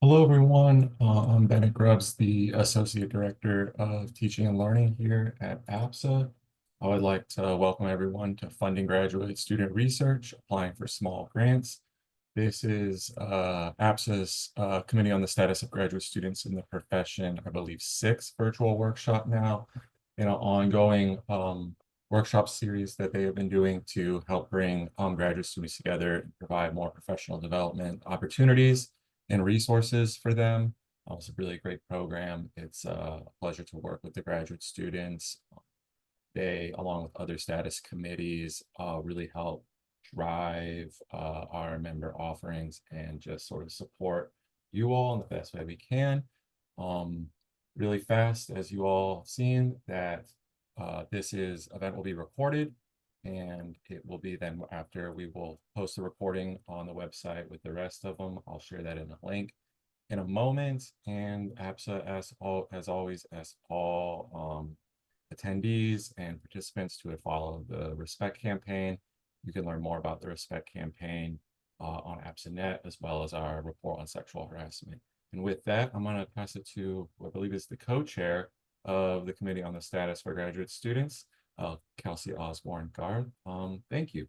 Hello, everyone. I'm Bennett Grubbs, the Associate Director of Teaching and Learning here at APSA. I would like to welcome everyone to Funding Graduate Student Research, Applying for Small Grants. This is APSA's Committee on the Status of Graduate Students in the Profession, I believe, sixth virtual workshop now, in an ongoing workshop series that they have been doing to help bring graduate students together and provide more professional development opportunities and resources for them. It's a really great program. It's a pleasure to work with the graduate students. They, along with other status committees, really help drive our member offerings and just sort of support you all in the best way we can. Um, really fast, as you all have seen, that this event will be recorded, and it will be then after we will post the recording on the website with the rest of them. I'll share that in a link in a moment. And APSA, as always, asks all attendees and participants to follow the Respect campaign. You can learn more about the Respect campaign on APSA.net, as well as our report on sexual harassment. And with that, I'm going to pass it to who I believe is the co-chair of the Committee on the Status for Graduate Students, Kelsey Osborne-Garth. Thank you.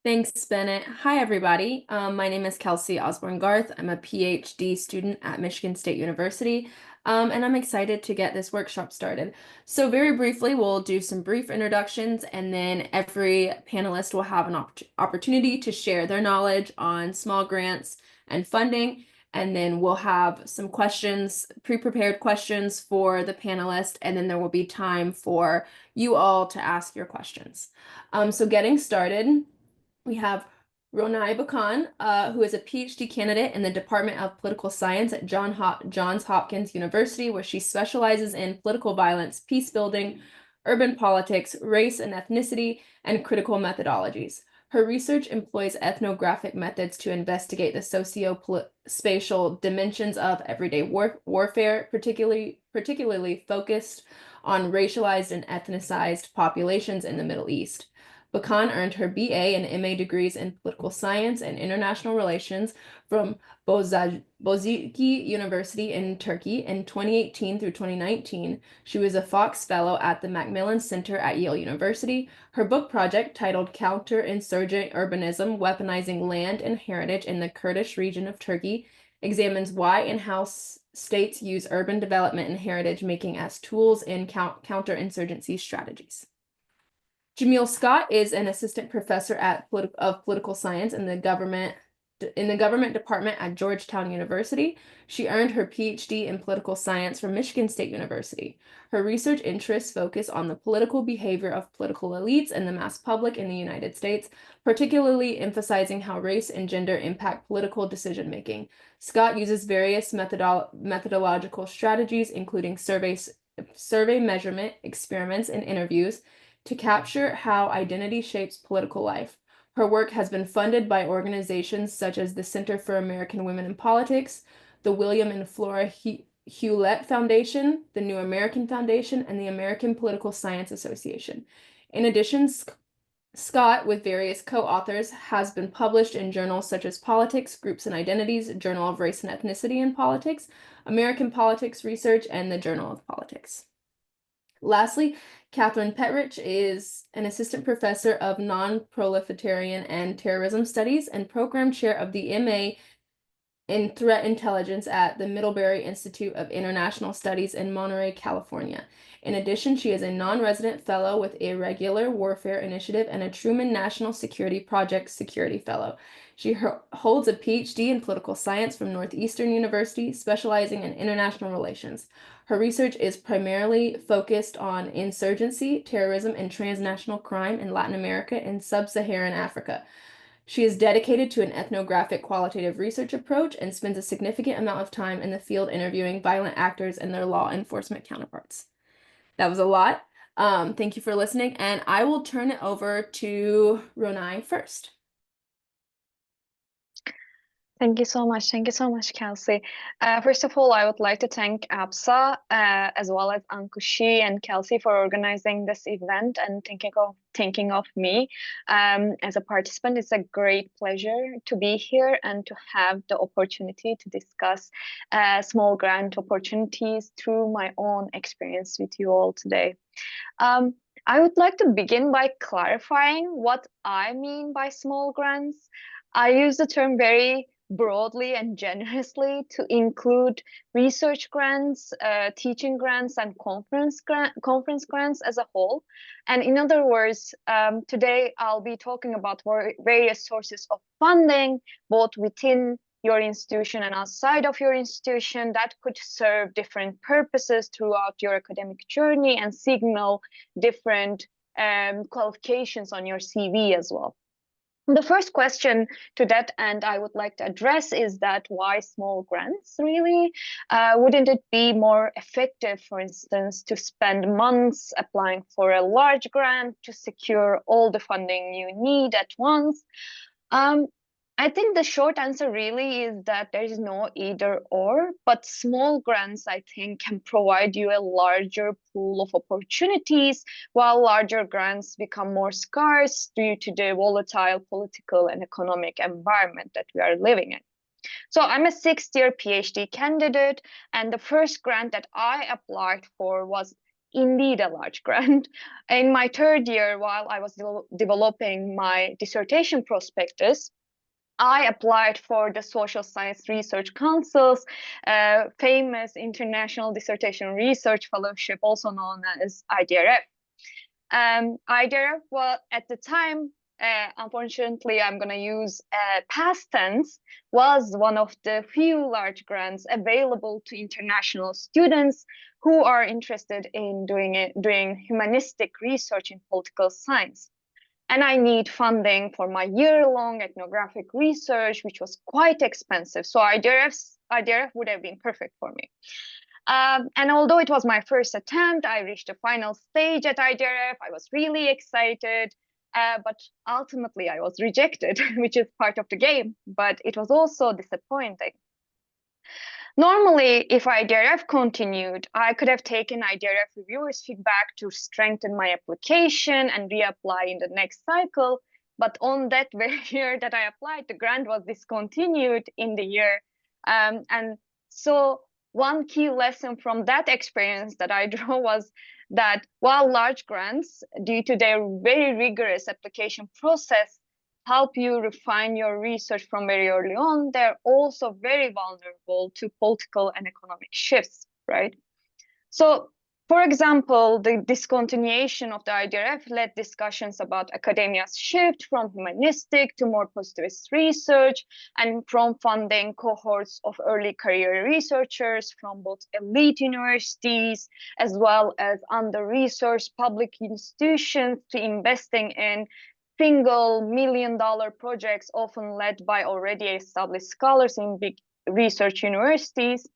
Thanks, Bennett. Hi, everybody. My name is Kelsey Osborne-Garth. I'm a PhD student at Michigan State University, and I'm excited to get this workshop started. So very briefly, we'll do some brief introductions, and then every panelist will have an opportunity to share their knowledge on small grants and funding. And then we'll have some questions, pre-prepared questions for the panelists, and then there will be time for you all to ask your questions. So getting started, we have Ronay Bakan, who is a PhD candidate in the Department of Political Science at Johns Hopkins University, where she specializes in political violence, peace building, urban politics, race and ethnicity, and critical methodologies. Her research employs ethnographic methods to investigate the socio-spatial dimensions of everyday warfare, particularly focused on racialized and ethnicized populations in the Middle East. Bakan earned her BA and MA degrees in political science and international relations from Boğaziçi University in Turkey in 2018 through 2019. She was a Fox Fellow at the Macmillan Center at Yale University. Her book project, titled Counterinsurgent Urbanism: Weaponizing Land and Heritage in the Kurdish Region of Turkey, examines why and how states use urban development and heritage making as tools in counterinsurgency strategies. Jamil Scott is an assistant professor of political science in the government department at Georgetown University. She earned her PhD in political science from Michigan State University. Her research interests focus on the political behavior of political elites and the mass public in the United States, particularly emphasizing how race and gender impact political decision-making. Scott uses various methodological strategies, including survey measurement, experiments, and interviews, to capture how identity shapes political life. Her work has been funded by organizations such as the Center for American Women in Politics, the William and Flora Hewlett Foundation, the New American Foundation, and the American Political Science Association. In addition, Scott, with various co-authors, has been published in journals such as Politics, Groups and Identities, Journal of Race and Ethnicity in Politics, American Politics Research, and the Journal of Politics. Lastly, Katharine Petrich is an assistant professor of non-proliferation and terrorism studies and program chair of the MA in threat intelligence at the Middlebury Institute of International Studies in Monterey, California. In addition, she is a non-resident fellow with Irregular Warfare Initiative and a Truman National Security Project Security Fellow. She holds a PhD in political science from Northeastern University, specializing in international relations. Her research is primarily focused on insurgency, terrorism, and transnational crime in Latin America and Sub-Saharan Africa. She is dedicated to an ethnographic qualitative research approach and spends a significant amount of time in the field interviewing violent actors and their law enforcement counterparts. That was a lot. Thank you for listening, and I will turn it over to Ronay first. Thank you so much. Thank you so much, Kelsey. First of all, I would like to thank APSA as well as Ankushi and Kelsey for organizing this event and thinking of me as a participant. It's a great pleasure to be here and to have the opportunity to discuss small grant opportunities through my own experience with you all today. I would like to begin by clarifying what I mean by small grants. I use the term very broadly and generously to include research grants, teaching grants, and conference grants as a whole. And in other words, today I'll be talking about various sources of funding, both within your institution and outside of your institution, that could serve different purposes throughout your academic journey and signal different qualifications on your CV as well. The first question to that end I would like to address is that why small grants really? Wouldn't it be more effective, for instance, to spend months applying for a large grant to secure all the funding you need at once? I think the short answer really is that there is no either or, but small grants, I think, can provide you a larger pool of opportunities, while larger grants become more scarce due to the volatile political and economic environment that we are living in. So I'm a sixth-year PhD candidate, and the first grant that I applied for was indeed a large grant. In my third year, while I was developing my dissertation prospectus, I applied for the Social Science Research Council's famous International Dissertation Research Fellowship, also known as IDRF. IDRF, well, at the time, unfortunately, I'm going to use past tense, was one of the few large grants available to international students who are interested in doing humanistic research in political science. And I need funding for my year-long ethnographic research, which was quite expensive. So IDRF would have been perfect for me. And although it was my first attempt, I reached the final stage at IDRF. I was really excited, but ultimately I was rejected, which is part of the game, but it was also disappointing. Normally, if IDRF continued, I could have taken IDRF reviewers' feedback to strengthen my application and reapply in the next cycle. But on that very year that I applied, the grant was discontinued in the year. And so one key lesson from that experience that I drew was that while large grants, due to their very rigorous application process, help you refine your research from very early on, they're also very vulnerable to political and economic shifts, right? So, for example, the discontinuation of the IDRF led discussions about academia's shift from humanistic to more positivist research and from funding cohorts of early career researchers from both elite universities as well as under-resourced public institutions to investing in single $1 million projects, often led by already established scholars in big research universities.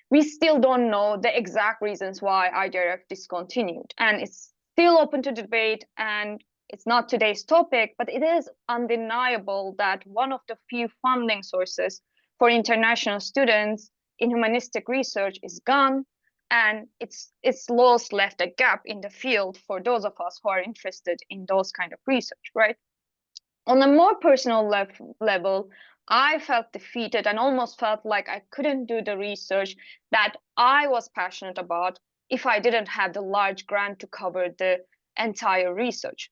We still don't know the exact reasons why IDRF discontinued, and it's still open to debate, and it's not today's topic, but it is undeniable that one of the few funding sources for international students in humanistic research is gone, and its loss left a gap in the field for those of us who are interested in those kind of research, right? On a more personal level, I felt defeated and almost felt like I couldn't do the research that I was passionate about if I didn't have the large grant to cover the entire research.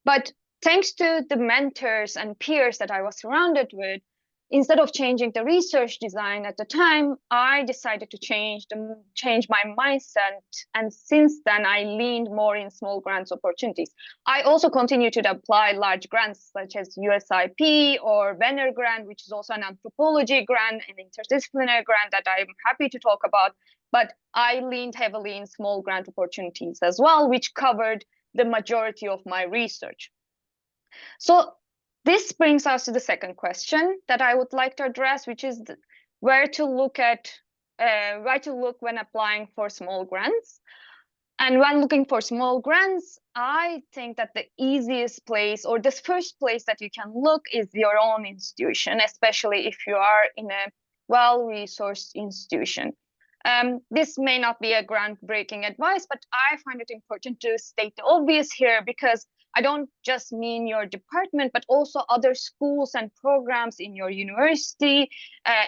But thanks to the mentors and peers that I was surrounded with, instead of changing the research design at the time, I decided to change my mindset. And since then, I leaned more in small grants opportunities. I also continue to apply large grants such as USIP or Venner grant, which is also an anthropology grant, an interdisciplinary grant that I'm happy to talk about. But I leaned heavily in small grant opportunities as well, which covered the majority of my research. So this brings us to the second question that I would like to address, which is where to look when applying for small grants. And when looking for small grants, I think that the easiest place or the first place that you can look is your own institution, especially if you are in a well-resourced institution. This may not be a groundbreaking advice, but I find it important to state the obvious here because I don't just mean your department, but also other schools and programs in your university,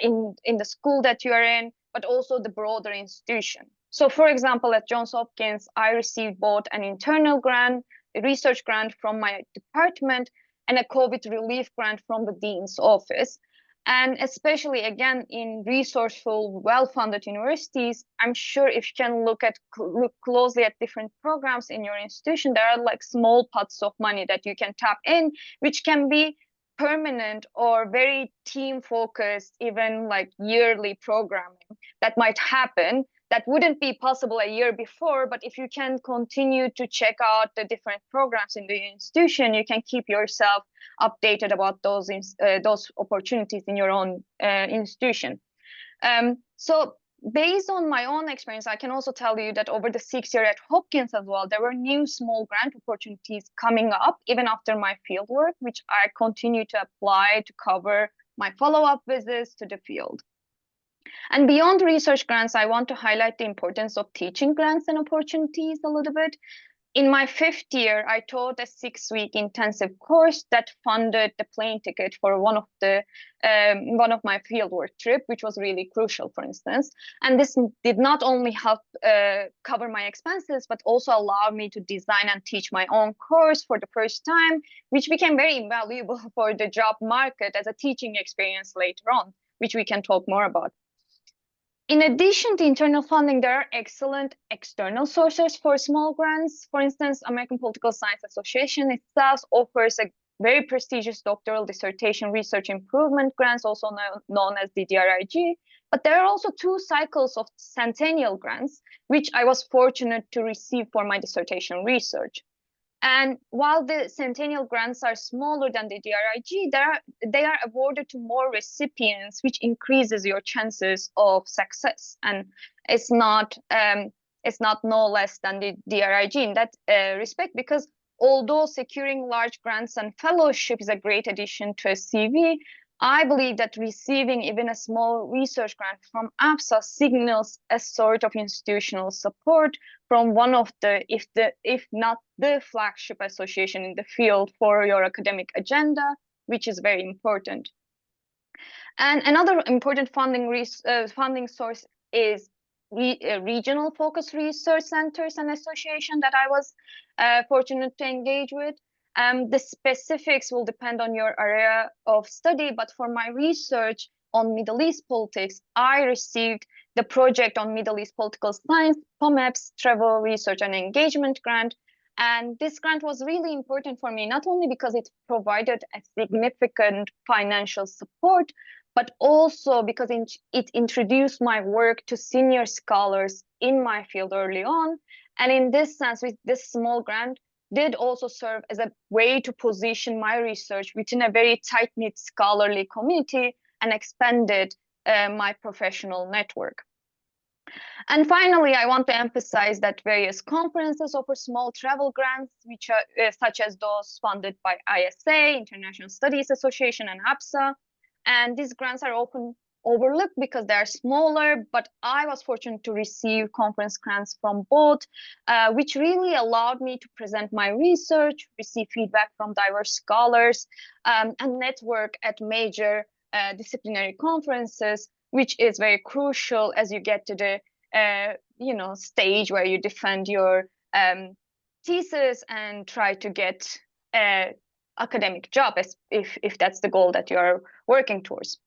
in the school that you are in, but also the broader institution. So for example, at Johns Hopkins, I received both an internal grant, a research grant from my department, and a COVID relief grant from the dean's office. And especially again in resourceful, well-funded universities, I'm sure if you can look closely at different programs in your institution, there are like small pots of money that you can tap in, which can be permanent or very team focused, even like yearly programming that might happen that wouldn't be possible a year before. But if you can continue to check out the different programs in the institution, you can keep yourself updated about those opportunities in your own institution. So based on my own experience, I can also tell you that over the 6 years at Hopkins as well, there were new small grant opportunities coming up even after my fieldwork, which I continue to apply to cover my follow-up visits to the field. And beyond research grants, I want to highlight the importance of teaching grants and opportunities a little bit. In my 5th year, I taught a 6-week intensive course that funded the plane ticket for one of my fieldwork trip, which was really crucial, for instance. And this did not only help cover my expenses, but also allowed me to design and teach my own course for the first time, which became very invaluable for the job market as a teaching experience later on, which we can talk more about. In addition to internal funding, there are excellent external sources for small grants. For instance, American Political Science Association itself offers a very prestigious doctoral dissertation research improvement grants, also known as DDRIG. But there are also 2 cycles of centennial grants, which I was fortunate to receive for my dissertation research. And while the centennial grants are smaller than the DRIG, they are awarded to more recipients, which increases your chances of success. And it's not no less than the DRIG in that respect, because although securing large grants and fellowship is a great addition to a CV, I believe that receiving even a small research grant from APSA signals a sort of institutional support from one of the, if not the flagship association in the field for your academic agenda, which is very important. And another important funding source is regional focus research centers and association that I was fortunate to engage with. The specifics will depend on your area of study, but for my research on Middle East politics, I received the Project on Middle East Political Science, POMEPS Travel Research and Engagement Grant. And this grant was really important for me, not only because it provided a significant financial support, but also because it introduced my work to senior scholars in my field early on. And in this sense, with this small grant, did also serve as a way to position my research within a very tight-knit scholarly community and expanded my professional network. And finally, I want to emphasize that various conferences offer small travel grants, which are such as those funded by ISA, International Studies Association, and APSA. And these grants are often overlooked because they are smaller, but I was fortunate to receive conference grants from both, which really allowed me to present my research, receive feedback from diverse scholars, and network at major disciplinary conferences, which is very crucial as you get to the stage where you defend your thesis and try to get an academic job, if that's the goal that you are working towards.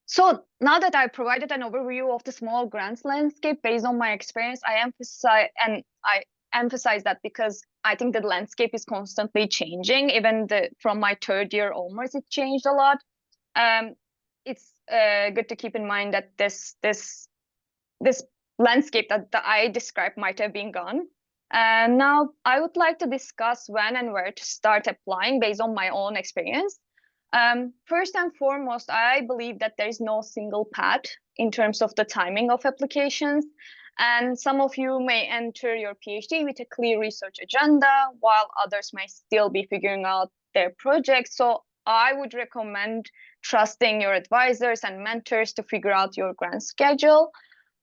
So now that I provided an overview of the small grants landscape based on my experience, I emphasize that because I think the landscape is constantly changing. Even from my 3rd year onwards, it changed a lot. It's good to keep in mind that this landscape that I described might have been gone. Now, I would like to discuss when and where to start applying based on my own experience. First and foremost, I believe that there is no single path in terms of the timing of applications. And some of you may enter your PhD with a clear research agenda, while others may still be figuring out their projects. So I would recommend trusting your advisors and mentors to figure out your grant schedule.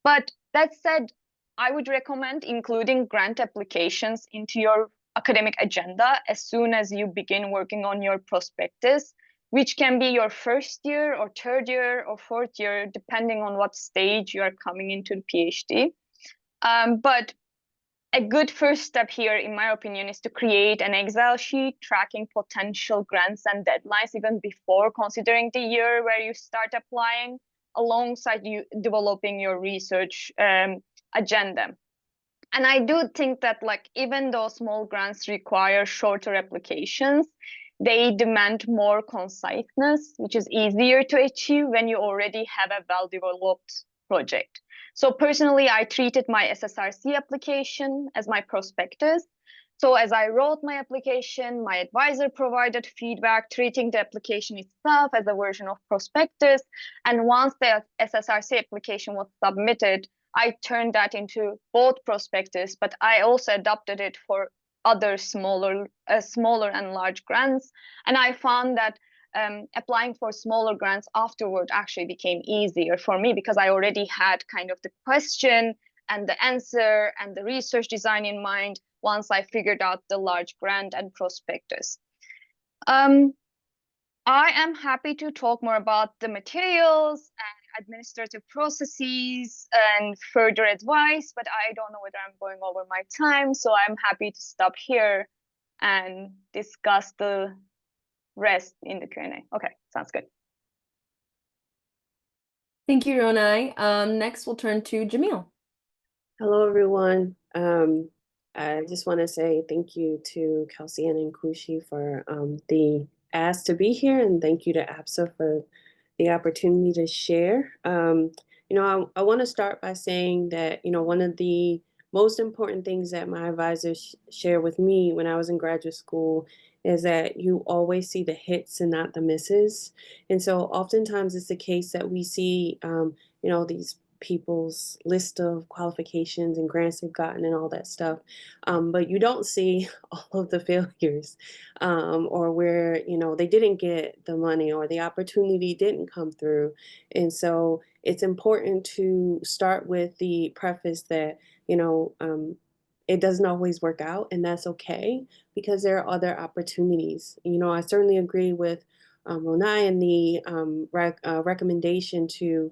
But that said, I would recommend including grant applications into your academic agenda as soon as you begin working on your prospectus, which can be your first year or third year or fourth year, depending on what stage you are coming into the PhD. But a good first step here, in my opinion, is to create an Excel sheet tracking potential grants and deadlines even before considering the year where you start applying, alongside you developing your research agenda. And I do think that, like, even though small grants require shorter applications, they demand more conciseness, which is easier to achieve when you already have a well-developed project. So personally, I treated my SSRC application as my prospectus. So as I wrote my application, my advisor provided feedback, treating the application itself as a version of prospectus. And once the SSRC application was submitted, I turned that into both prospectus, but I also adapted it for other smaller and large grants. And I found that applying for smaller grants afterward actually became easier for me, because I already had kind of the question and the answer and the research design in mind once I figured out the large grant and prospectus. I am happy to talk more about the materials and administrative processes and further advice, but I don't know whether I'm going over my time, so I'm happy to stop here and discuss the rest in the Q&A. Okay, sounds good. Thank you, Ronay. Next, we'll turn to Jamil. Hello, everyone. I just want to say thank you to Kelsey and Nkushi for the ask to be here, and thank you to APSA for the opportunity to share. I want to start by saying that, one of the most important things that my advisors shared with me when I was in graduate school is that you always see the hits and not the misses. And so oftentimes it's the case that we see, these people's list of qualifications and grants they've gotten and all that stuff. But you don't see all of the failures or where, they didn't get the money or the opportunity didn't come through. And so it's important to start with the preface that, it doesn't always work out, and that's okay, because there are other opportunities. I certainly agree with Ronay and the recommendation to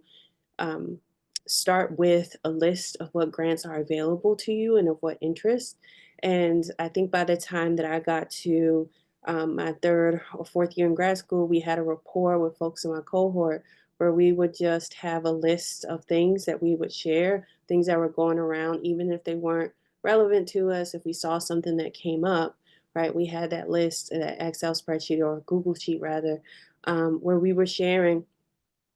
start with a list of what grants are available to you and of what interest. And I think by the time that I got to my third or fourth year in grad school, we had a rapport with folks in my cohort where we would just have a list of things that we would share, things that were going around, even if they weren't relevant to us. If we saw something that came up, right, we had that list, that Excel spreadsheet or Google sheet rather, where we were sharing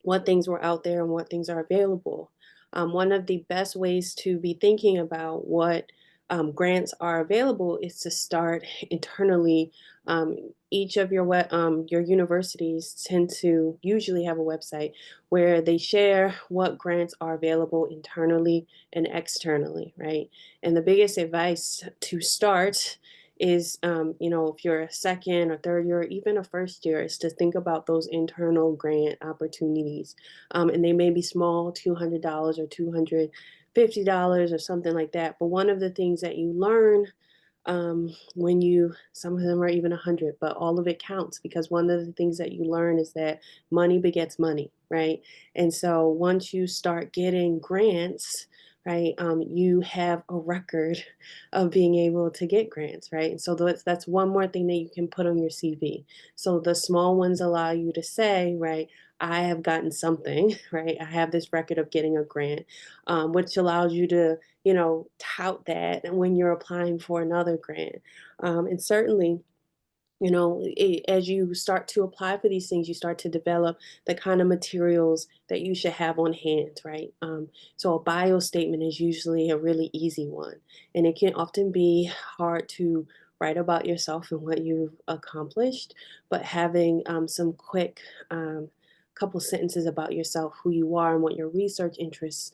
what things were out there and what things are available. One of the best ways to be thinking about what grants are available is to start internally. Each of your universities tend to usually have a website where they share what grants are available internally and externally, right? And the biggest advice to start is, if you're a second or third year, or even a first year, is to think about those internal grant opportunities. And they may be small, $200 or $250 or something like that. But one of the things that you learn some of them are even 100, but all of it counts, because one of the things that you learn is that money begets money, right? And so once you start getting grants, right, you have a record of being able to get grants, right? And so that's one more thing that you can put on your CV. So the small ones allow you to say, right, I have gotten something, right? I have this record of getting a grant, which allows you to, tout that when you're applying for another grant. And certainly, as you start to apply for these things, you start to develop the kind of materials that you should have on hand, right? So a bio statement is usually a really easy one, and it can often be hard to write about yourself and what you've accomplished, but having some quick couple sentences about yourself, who you are, and what your research interests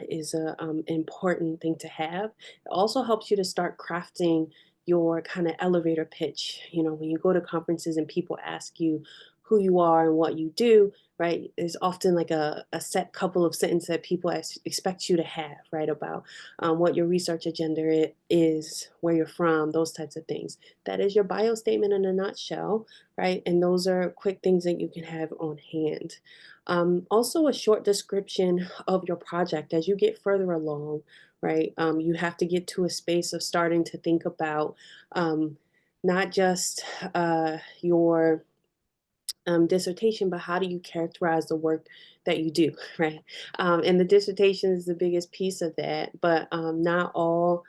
is a important thing to have. It also helps you to start crafting your kind of elevator pitch. You know, when you go to conferences and people ask you who you are and what you do, right? There's often like a set couple of sentences that people expect you to have, right? About what your research agenda is, where you're from, those types of things. That is your bio statement in a nutshell, right? And those are quick things that you can have on hand. Also, a short description of your project as you get further along, right? You have to get to a space of starting to think about not just your dissertation, but how do you characterize the work that you do, right? And the dissertation is the biggest piece of that, but not all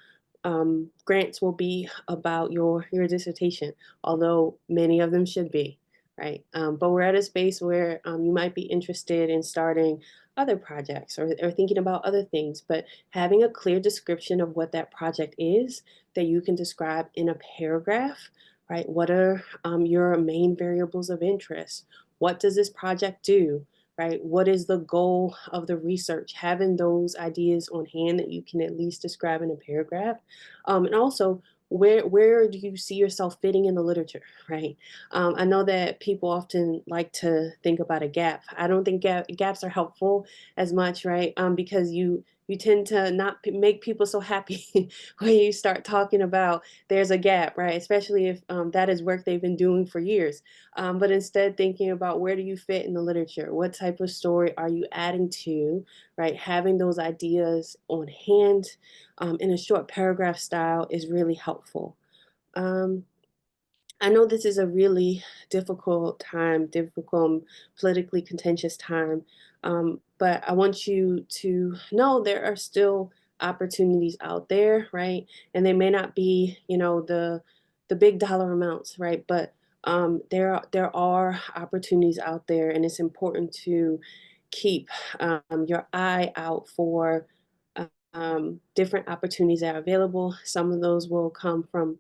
grants will be about your dissertation, although many of them should be, right? But we're at a space where you might be interested in starting other projects or thinking about other things, but having a clear description of what that project is that you can describe in a paragraph, right? What are your main variables of interest? What does this project do, right? What is the goal of the research? Having those ideas on hand that you can at least describe in a paragraph. And also, where do you see yourself fitting in the literature, right? I know that people often like to think about a gap. I don't think gaps are helpful as much, right? Because you tend to not make people so happy when you start talking about there's a gap, right? Especially if that is work they've been doing for years. But instead thinking about where do you fit in the literature? What type of story are you adding to, right? Having those ideas on hand in a short paragraph style is really helpful. I know this is a really difficult time, difficult, politically contentious time, but I want you to know there are still opportunities out there, right? And they may not be, you know, the big dollar amounts, right? But there are opportunities out there, and it's important to keep your eye out for different opportunities that are available. Some of those will come from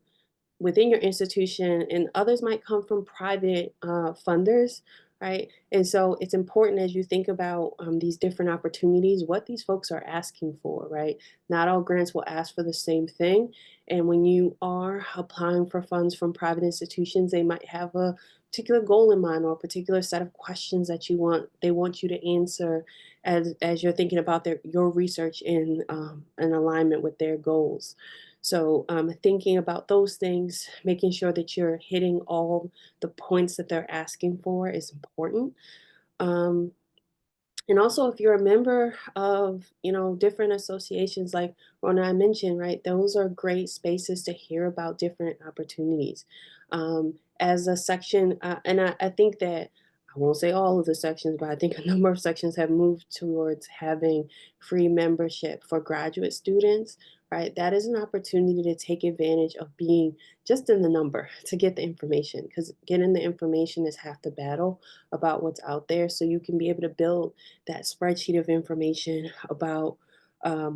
within your institution, and others might come from private funders, right? And so it's important as you think about these different opportunities, what these folks are asking for, right? Not all grants will ask for the same thing. And when you are applying for funds from private institutions, they might have a particular goal in mind or a particular set of questions that they want you to answer as you're thinking about your research in alignment with their goals. So thinking about those things, making sure that you're hitting all the points that they're asking for is important. Um, and also, if you're a member of, you know, different associations like Ronay mentioned, right, those are great spaces to hear about different opportunities. As a section, and I think that I won't say all of the sections, but I think a number of sections have moved towards having free membership for graduate students, right? That is an opportunity to take advantage of being just in the number to get the information, because getting the information is half the battle about what's out there. So you can be able to build that spreadsheet of information about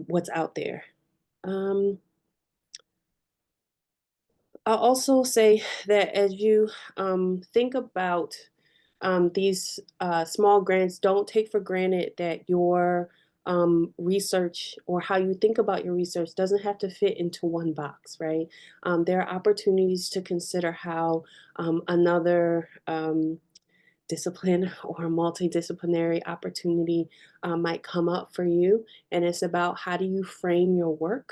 what's out there. I'll also say that as you think about these small grants, don't take for granted that your research or how you think about your research doesn't have to fit into one box, right? There are opportunities to consider how another discipline or a multidisciplinary opportunity might come up for you. And it's about how do you frame your work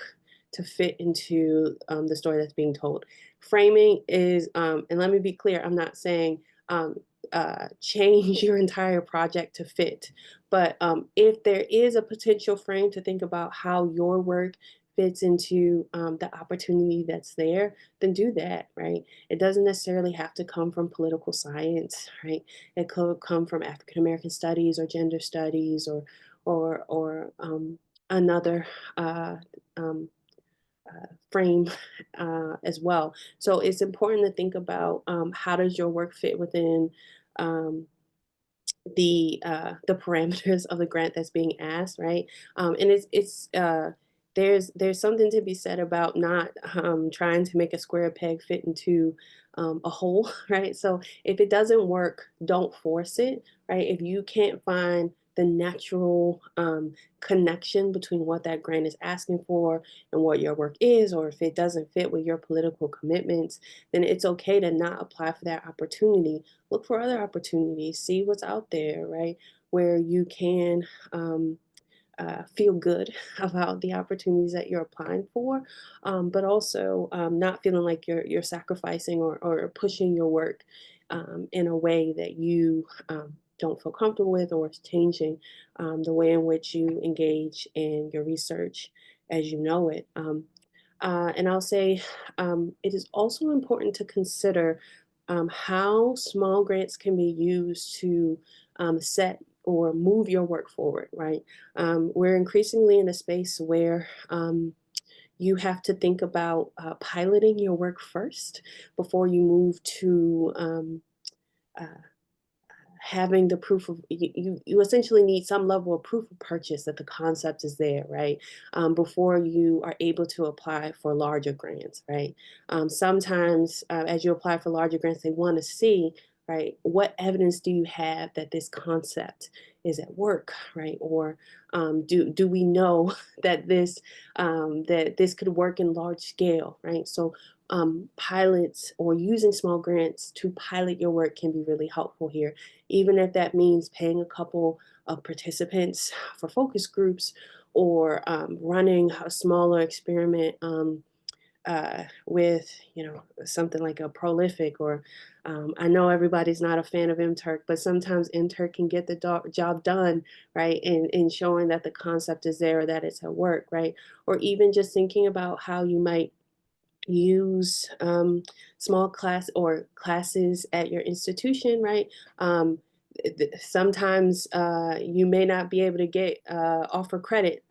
to fit into the story that's being told. Framing is, and let me be clear, I'm not saying change your entire project to fit, but if there is a potential frame to think about how your work fits into the opportunity that's there, then do that, right? It doesn't necessarily have to come from political science, right? It could come from African American studies or gender studies or another um, frame as well. So it's important to think about how does your work fit within um, the parameters of the grant that's being asked, right? And there's something to be said about not trying to make a square peg fit into a whole, right? So if it doesn't work, don't force it, right? If you can't find the natural connection between what that grant is asking for and what your work is, or if it doesn't fit with your political commitments, then it's okay to not apply for that opportunity. Look for other opportunities, see what's out there, right? Where you can feel good about the opportunities that you're applying for, but also not feeling like you're sacrificing or pushing your work in a way that you don't feel comfortable with, or is changing the way in which you engage in your research as you know it. And I'll say it is also important to consider how small grants can be used to set or move your work forward, right? We're increasingly in a space where you have to think about piloting your work first before you move to uh, having the proof of you essentially need some level of proof of purchase that the concept is there, right? Before you are able to apply for larger grants, right? Sometimes as you apply for larger grants, they want to see, right, what evidence do you have that this concept is at work, right? Or do we know that this could work in large scale, right? So pilots or using small grants to pilot your work can be really helpful here, even if that means paying a couple of participants for focus groups, or running a smaller experiment with, something like a prolific, or I know everybody's not a fan of MTurk, but sometimes MTurk can get the job done, right? In showing that the concept is there, that it's at work, right? Or even just thinking about how you might use small class or classes at your institution, right? Sometimes you may not be able to get offer credit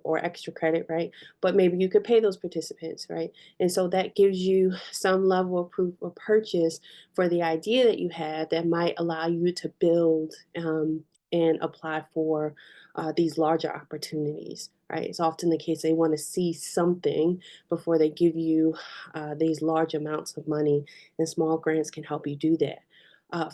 or extra credit, right? But maybe you could pay those participants, right? And so that gives you some level of proof of purchase for the idea that you have that might allow you to build and apply for these larger opportunities, right? It's often the case they want to see something before they give you these large amounts of money, and small grants can help you do that.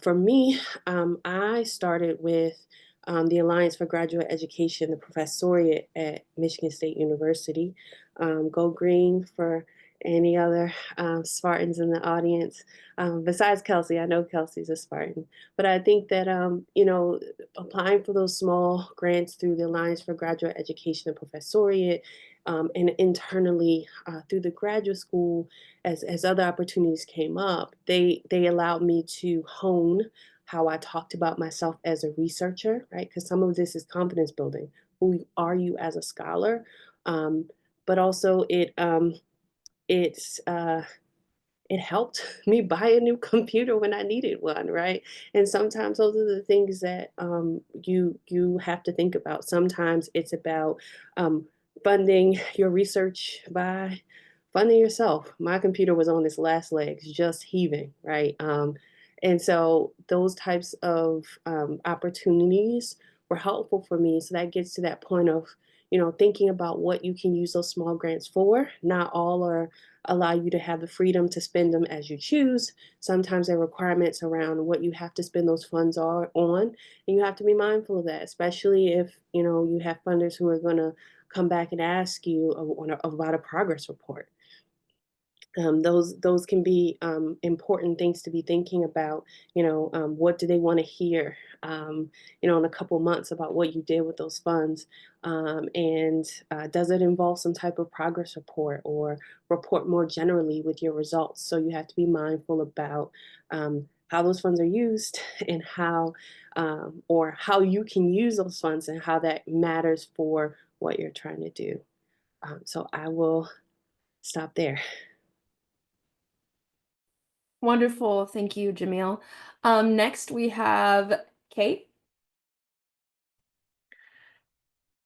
For me, I started with the Alliance for Graduate Education, the professoriate at Michigan State University. Go Green for any other Spartans in the audience. Besides Kelsey, I know Kelsey's a Spartan, but I think that, applying for those small grants through the Alliance for Graduate Education and professoriate, and internally through the graduate school, as other opportunities came up, they allowed me to hone how I talked about myself as a researcher, right? Because some of this is confidence building. Who are you as a scholar? But also it helped me buy a new computer when I needed one, right? And sometimes those are the things that you have to think about. Sometimes it's about funding your research by funding yourself. My computer was on its last legs, just heaving, right? And so those types of opportunities were helpful for me. So that gets to that point of, thinking about what you can use those small grants for. Not all are allow you to have the freedom to spend them as you choose. Sometimes there are requirements around what you have to spend those funds on, and you have to be mindful of that, especially if you have funders who are going to come back and ask you about a progress report. Those can be important things to be thinking about. What do they want to hear? In a couple months about what you did with those funds, and does it involve some type of progress report or report more generally with your results? So you have to be mindful about how those funds are used and how or how you can use those funds and how that matters for what you're trying to do. So I will stop there. Wonderful. Thank you, Jamil. Next we have Kate.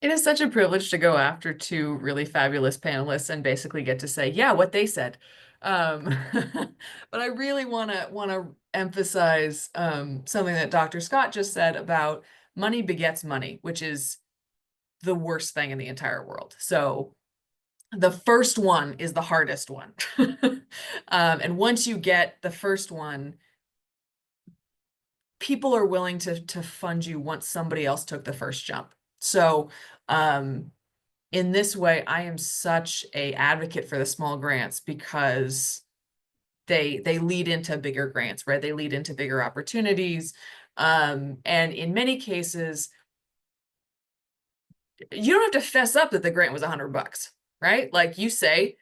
It is such a privilege to go after two really fabulous panelists and basically get to say, yeah, what they said. But I really want to emphasize something that Dr. Scott just said about money begets money, which is the worst thing in the entire world. So The first one is the hardest one. And once you get the first one, people are willing to fund you once somebody else took the first jump. So in this way, I am such a advocate for the small grants because they lead into bigger grants, right? They lead into bigger opportunities. And in many cases, you don't have to fess up that the grant was $100, right? Like you say,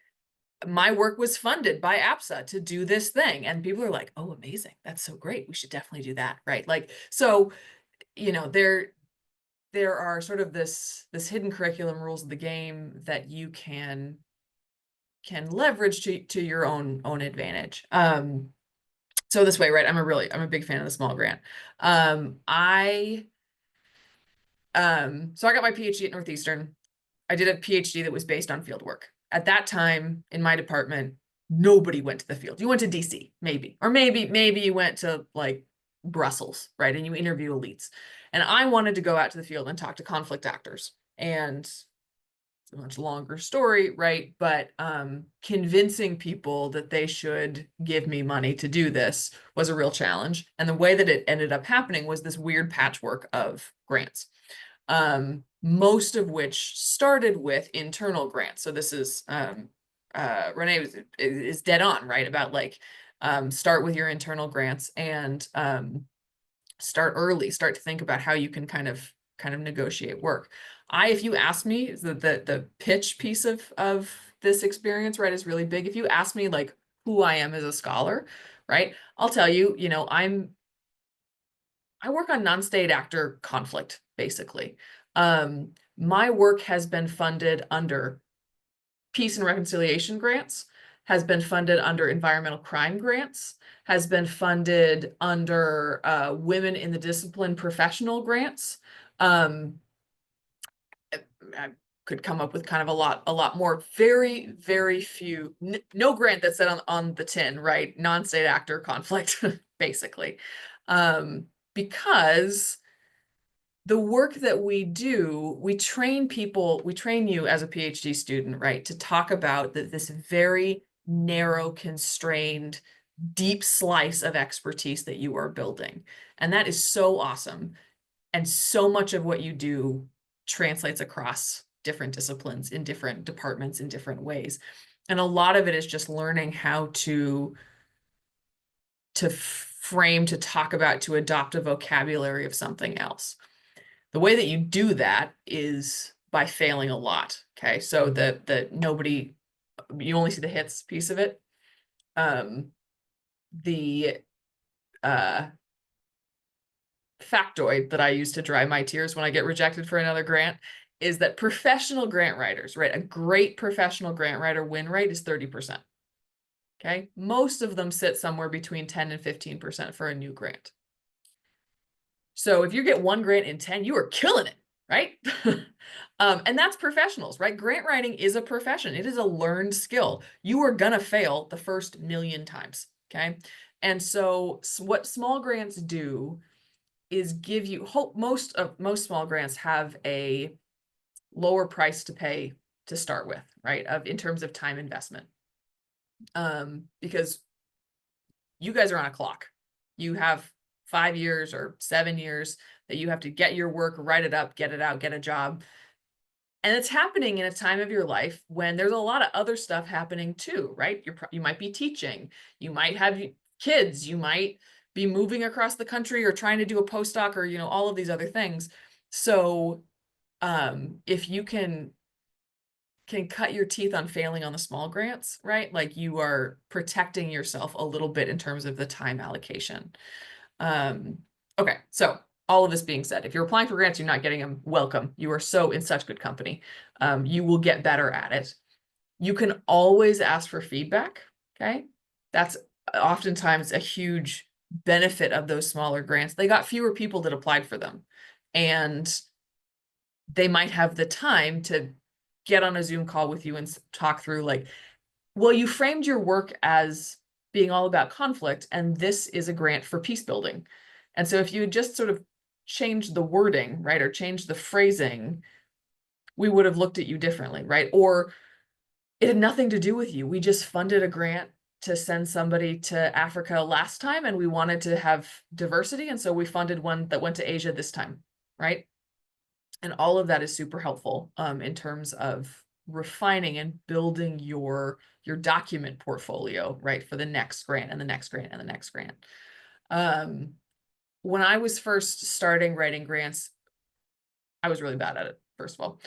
my work was funded by APSA to do this thing. And people are like, oh, amazing. That's so great. We should definitely do that, right? Like, so, you know, there are sort of this hidden curriculum rules of the game that you can leverage to your own advantage. So this way, right? I'm a big fan of the small grant. So I got my PhD at Northeastern. I did a PhD that was based on field work. At that time in my department, nobody went to the field. You went to DC, maybe, or maybe you went to like Brussels, right? And you interview elites. And I wanted to go out to the field and talk to conflict actors. And it's a much longer story, right? But convincing people that they should give me money to do this was a real challenge. And the way that it ended up happening was this weird patchwork of grants. Most of which started with internal grants. So this is Ronay is dead on, right? About like start with your internal grants and start early, start to think about how you can kind of negotiate work. If you ask me, the pitch piece of this experience, right, is really big. If you ask me like who I am as a scholar, right, I'll tell you, you know, I work on non-state actor conflict, basically. My work has been funded under peace and reconciliation grants, has been funded under environmental crime grants, has been funded under women in the discipline professional grants. I could come up with kind of a lot more. Very, very few, no grant that said on the tin, right? Non-state actor conflict, basically. Because the work that we do, we train you as a PhD student, right, to talk about this very narrow, constrained, deep slice of expertise that you are building. And that is so awesome. And so much of what you do translates across different disciplines in different departments in different ways. And a lot of it is just learning how to frame, to talk about, to adopt a vocabulary of something else. The way that you do that is by failing a lot. Okay, so you only see the hits piece of it. The factoid that I use to dry my tears when I get rejected for another grant is that professional grant writers, right? A great professional grant writer win rate is 30%. Okay, most of them sit somewhere between 10 and 15% for a new grant. So if you get one grant in 10, you are killing it, right? And that's professionals, right? Grant writing is a profession. It is a learned skill. You are gonna fail the first million times, okay? And so what small grants do is give you hope. Most small grants have a lower price to pay to start with, right? In terms of time investment. Because you guys are on a clock. You have 5 years or 7 years that you have to get your work, write it up, get it out, get a job. And it's happening in a time of your life when there's a lot of other stuff happening too, right? You might be teaching, you might have kids, you might be moving across the country or trying to do a postdoc or, you know, all of these other things. So if you can cut your teeth on failing on the small grants, right? Like you are protecting yourself a little bit in terms of the time allocation. Okay, so all of this being said, if you're applying for grants, you're not getting them, welcome. You are so in such good company. You will get better at it. You can always ask for feedback, okay? That's oftentimes a huge benefit of those smaller grants. They got fewer people that applied for them, and they might have the time to get on a Zoom call with you and talk through like, well, you framed your work as being all about conflict, and this is a grant for peace building. And so if you had just sort of changed the wording, right, or changed the phrasing, we would have looked at you differently, right? Or it had nothing to do with you. We just funded a grant to send somebody to Africa last time, and we wanted to have diversity. And so we funded one that went to Asia this time, right? And all of that is super helpful in terms of refining and building your document portfolio, right, for the next grant and the next grant and the next grant. When I was first starting writing grants, I was really bad at it, first of all.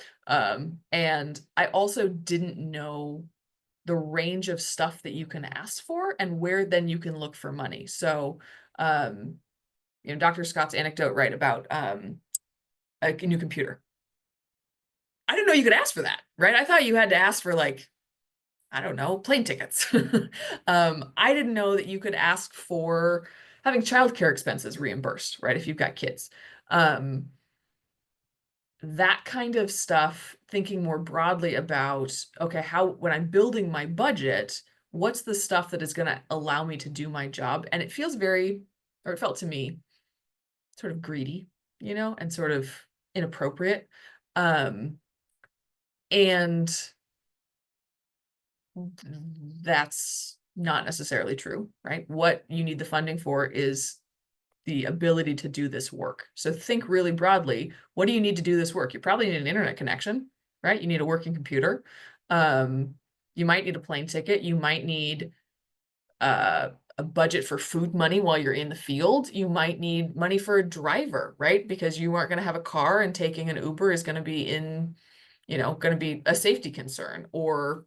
And I also didn't know the range of stuff that you can ask for and where then you can look for money. So, Dr. Scott's anecdote, right, about a new computer. I didn't know you could ask for that, right? I thought you had to ask for, like, I don't know, plane tickets. I didn't know that you could ask for having childcare expenses reimbursed, right, if you've got kids. That kind of stuff, thinking more broadly about, okay, when I'm building my budget, what's the stuff that is going to allow me to do my job? And it feels it felt to me sort of greedy, and sort of inappropriate. And that's not necessarily true, right? What you need the funding for is the ability to do this work. So think really broadly. What do you need to do this work? You probably need an internet connection, right? You need a working computer. You might need a plane ticket. You might need a budget for food money while you're in the field. You might need money for a driver, right? Because you aren't going to have a car, and taking an Uber is going to be going to be a safety concern, or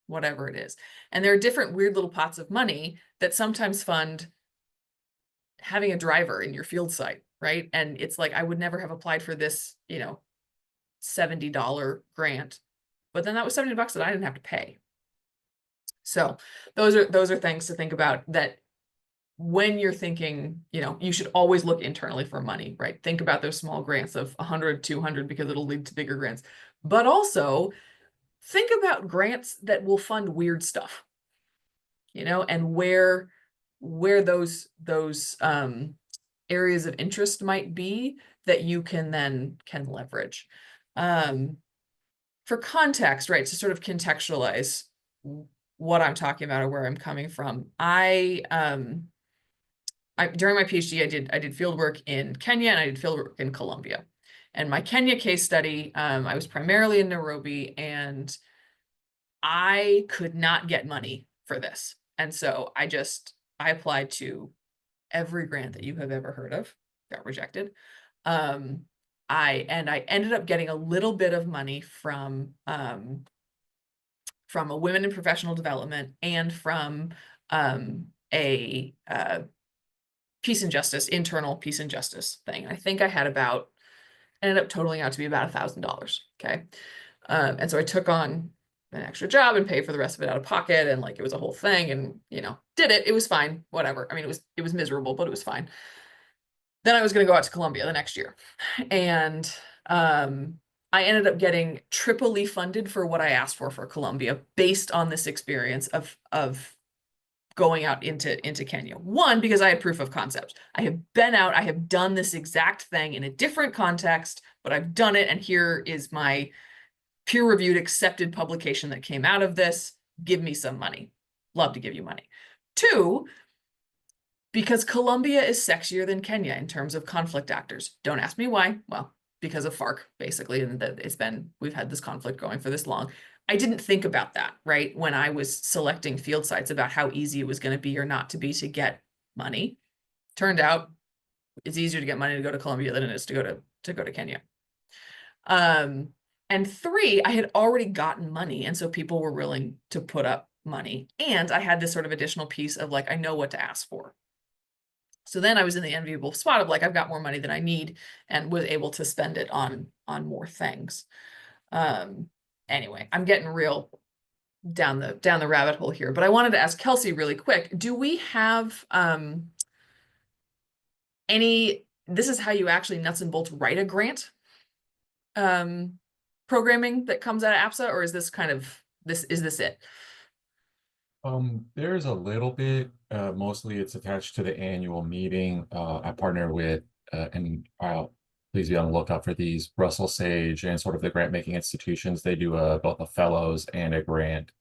whatever it is. And there are different weird little pots of money that sometimes fund having a driver in your field site, right? And it's like, I would never have applied for this, $70 grant, but then that was $70 that I didn't have to pay. So those are things to think about, that when you're thinking, you should always look internally for money, right? Think about those small grants of 100, 200, because it'll lead to bigger grants, but also think about grants that will fund weird stuff, and where those areas of interest might be that you can leverage. For context, right, to sort of contextualize what I'm talking about or where I'm coming from, I during my PhD, I did field work in Kenya, and I did field work in Colombia. And my Kenya case study, I was primarily in Nairobi, and I could not get money for this. And so I applied to every grant that you have ever heard of, got rejected. I ended up getting a little bit of money from a Women in Professional Development, and from a peace and justice, internal peace and justice thing. I think I had ended up totaling out to be about $1,000. Okay. And so I took on an extra job and paid for the rest of it out of pocket, and like, it was a whole thing, and did it. It was fine, whatever. I mean, it was miserable, but it was fine. Then I was going to go out to Colombia the next year, and I ended up getting triply funded for what I asked for Colombia, based on this experience of going out into Kenya. One, because I had proof of concept. I have been out, I have done this exact thing in a different context, but I've done it, and here is my peer-reviewed, accepted publication that came out of this. Give me some money. Love to give you money. Two, because Colombia is sexier than Kenya in terms of conflict actors. Don't ask me why. Well, because of FARC, basically, and that we've had this conflict going for this long. I didn't think about that, right, when I was selecting field sites, about how easy it was going to be or not to be to get money. Turned out it's easier to get money to go to Colombia than it is to go to Kenya. And three, I had already gotten money, and so people were willing to put up money. And I had this sort of additional piece of, like, I know what to ask for. So then I was in the enviable spot of, like, I've got more money than I need, and was able to spend it on more things. Anyway, I'm getting real down the rabbit hole here, but I wanted to ask Kelsey really quick, do we have this is how you actually nuts and bolts write a grant programming that comes out of APSA, or is this is this it? There's a little bit, mostly it's attached to the annual meeting. I partner with please be on the lookout for these. Russell Sage and sort of the grant making institutions, they do both a fellows and a grant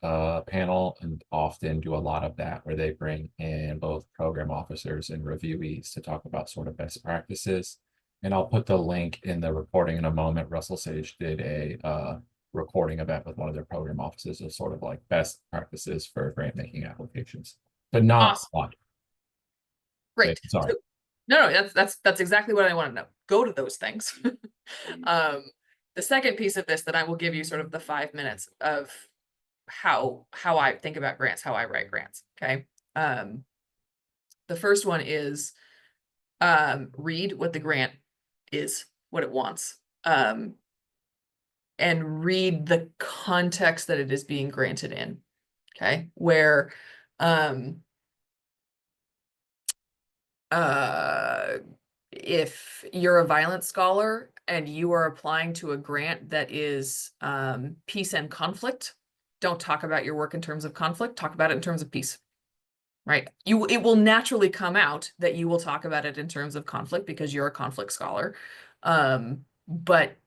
panel, and often do a lot of that where they bring in both program officers and reviewees to talk about sort of best practices. And I'll put the link in the recording in a moment. Russell Sage did a recording event with one of their program offices of sort of like best practices for grant making applications, but not Awesome. a lot. Great. Sorry. So- no, that's exactly what I want to know. Go to those things. The second piece of this that I will give you sort of the 5 minutes of how I think about grants, how I write grants. Okay. The first one is read what the grant is, what it wants, and read the context that it is being granted in. Okay, where if you're a violence scholar and you are applying to a grant that is peace and conflict, don't talk about your work in terms of conflict, talk about it in terms of peace. Right? It will naturally come out that you will talk about it in terms of conflict because you're a conflict scholar. But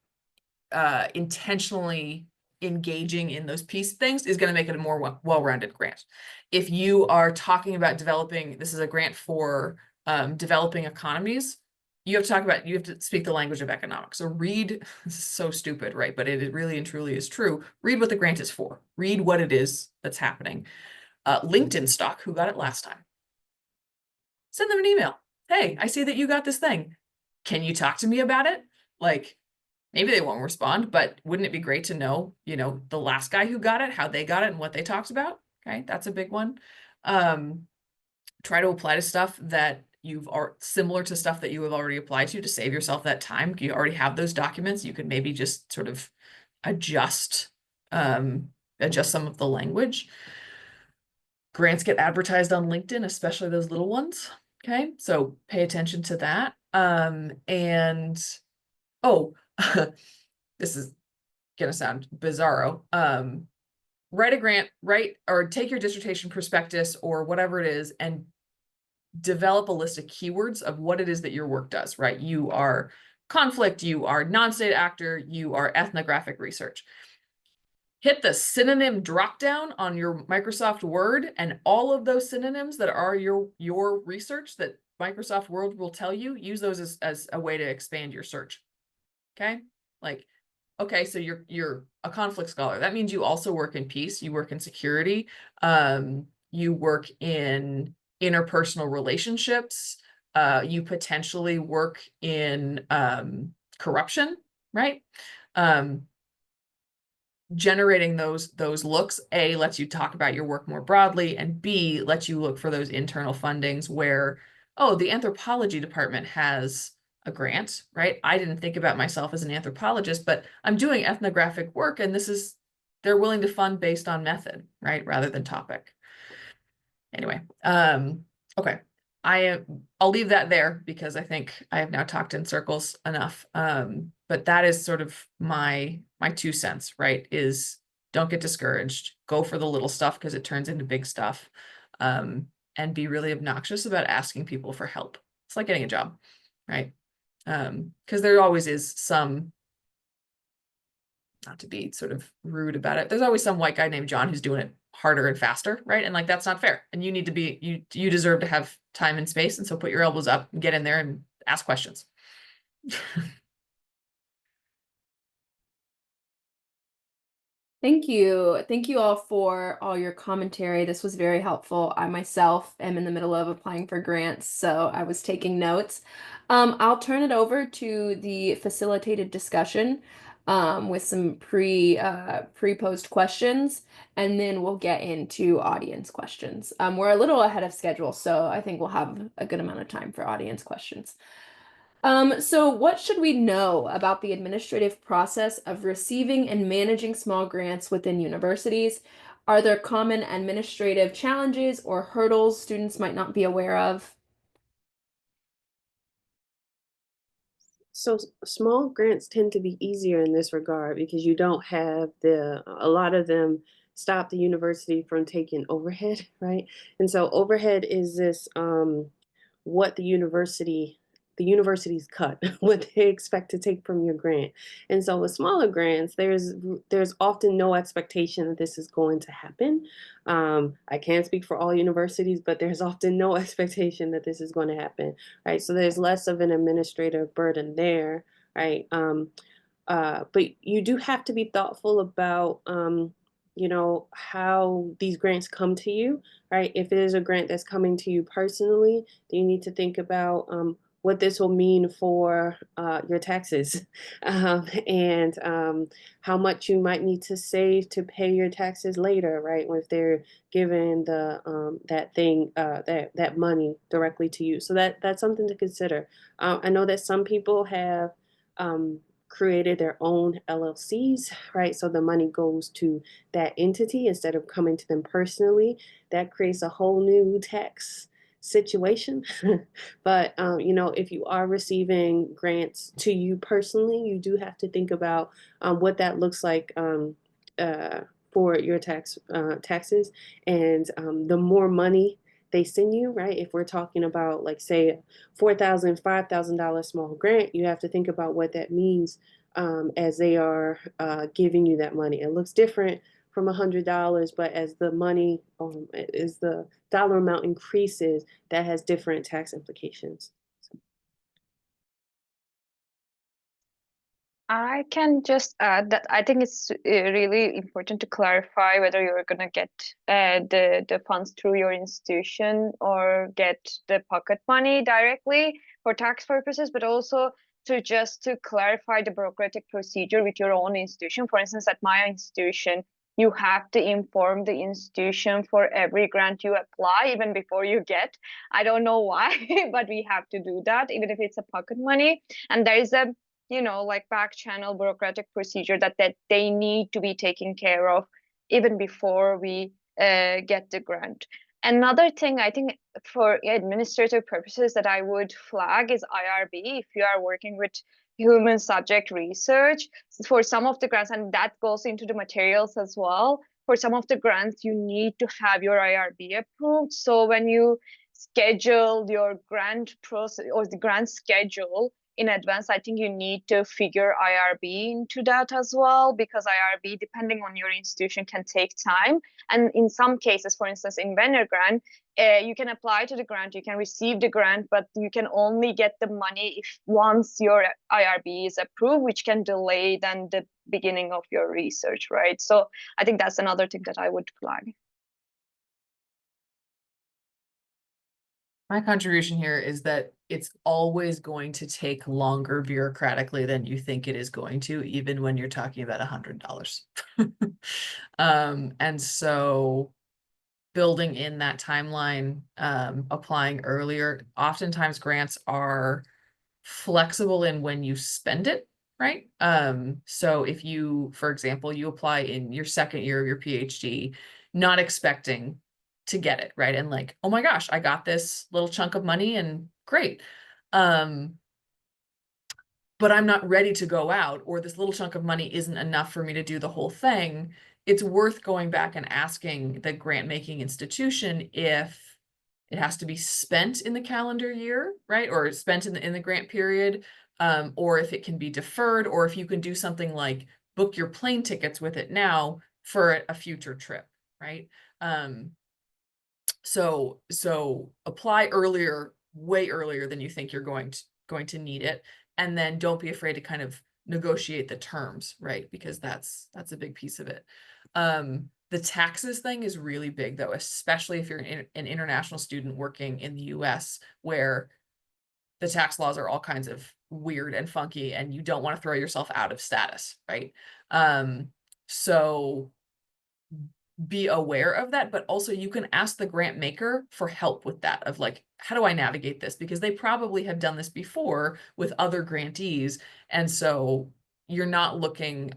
intentionally engaging in those peace things is going to make it a more well-rounded grant. If you are talking about developing, this is a grant for developing economies, you have to talk about, you have to speak the language of economics. So read, this is so stupid, right? But it really and truly is true. Read what the grant is for. Read what it is that's happening. LinkedIn stock, who got it last time? Send them an email. Hey, I see that you got this thing. Can you talk to me about it? Like, maybe they won't respond, but wouldn't it be great to know, you know, the last guy who got it, how they got it and what they talked about? Okay, that's a big one. Try to apply to stuff that similar to stuff that you have already applied to save yourself that time. You already have those documents. You could maybe just sort of adjust some of the language. Grants get advertised on LinkedIn, especially those little ones. Okay, so pay attention to that. And oh, this is gonna sound bizarro. Write a grant, or take your dissertation prospectus or whatever it is and develop a list of keywords of what it is that your work does, right? You are conflict, you are non-state actor, you are ethnographic research. Hit the synonym dropdown on your Microsoft Word, and all of those synonyms that are your research that Microsoft Word will tell you, use those as a way to expand your search. Okay, like, okay, so you're a conflict scholar. That means you also work in peace, you work in security, you work in interpersonal relationships, you potentially work in corruption, right? Generating those looks, A, lets you talk about your work more broadly, and B, lets you look for those internal fundings where, oh, the anthropology department has a grant, right? I didn't think about myself as an anthropologist, but I'm doing ethnographic work, and they're willing to fund based on method, right? Rather than topic. Anyway, okay. I'll leave that there because I think I have now talked in circles enough. But that is sort of my 2 cents, right? Is don't get discouraged, go for the little stuff because it turns into big stuff. And be really obnoxious about asking people for help. It's like getting a job, right? Because there always is some, not to be sort of rude about it, there's always some white guy named John who's doing it harder and faster, right? And like, that's not fair. And you need to be, you deserve to have time and space. And so put your elbows up and get in there and ask questions. Thank you. Thank you all for all your commentary. This was very helpful. I myself am in the middle of applying for grants, so I was taking notes. I'll turn it over to the facilitated discussion with some pre-posed questions, and then we'll get into audience questions. We're a little ahead of schedule, so I think we'll have a good amount of time for audience questions. So what should we know about the administrative process of receiving and managing small grants within universities? Are there common administrative challenges or hurdles students might not be aware of? So small grants tend to be easier in this regard because you don't have a lot of them stop the university from taking overhead, right? And so overhead is this what the university the universities cut what they expect to take from your grant. And so with smaller grants, there's often no expectation that this is going to happen. I can't speak for all universities, but there's often no expectation that this is going to happen, right? So there's less of an administrative burden there, right? But you do have to be thoughtful about, how these grants come to you, right? If it is a grant that's coming to you personally, then you need to think about what this will mean for your taxes and how much you might need to save to pay your taxes later, right? If they're given that money directly to you. So that's something to consider. I know that some people have created their own LLCs, right? So the money goes to that entity instead of coming to them personally. That creates a whole new tax situation. But if you are receiving grants to you personally, you do have to think about what that looks like for your taxes. And the more money they send you, right? If we're talking about, like, say, $4,000, $5,000 small grant, you have to think about what that means as they are giving you that money. It looks different from $100, but as the money, as the dollar amount increases, that has different tax implications. I can just add that I think it's really important to clarify whether you're going to get the funds through your institution or get the pocket money directly for tax purposes, but also to clarify the bureaucratic procedure with your own institution. For instance, at my institution, you have to inform the institution for every grant you apply, even before you get. I don't know why, but we have to do that, even if it's a pocket money. And there is a like back channel bureaucratic procedure that they need to be taken care of even before we get the grant. Another thing I think for administrative purposes that I would flag is IRB. If you are working with human subject research, for some of the grants, and that goes into the materials as well, for some of the grants, you need to have your IRB approved. So when you schedule your grant process or the grant schedule in advance, I think you need to figure IRB into that as well, because IRB, depending on your institution, can take time. And in some cases, for instance, in vendor grant, you can apply to the grant, you can receive the grant, but you can only get the money if once your IRB is approved, which can delay then the beginning of your research, right? So I think that's another thing that I would flag. My contribution here is that it's always going to take longer bureaucratically than you think it is going to, even when you're talking about $100. And so building in that timeline, applying earlier, oftentimes grants are flexible in when you spend it, right? So if you, for example, you apply in your second year of your PhD, not expecting to get it, right? And like, oh my gosh, I got this little chunk of money and great. But I'm not ready to go out, or this little chunk of money isn't enough for me to do the whole thing. It's worth going back and asking the grant making institution if it has to be spent in the calendar year, right? Or spent in the grant period, or if it can be deferred, or if you can do something like book your plane tickets with it now for a future trip, right? So apply earlier, way earlier than you think you're going to need it. And then don't be afraid to kind of negotiate the terms, right? Because that's a big piece of it. The taxes thing is really big though, especially if you're an international student working in the US, where the tax laws are all kinds of weird and funky and you don't want to throw yourself out of status, right? So be aware of that, but also you can ask the grant maker for help with that, of like, how do I navigate this? Because they probably have done this before with other grantees. And so you're not looking,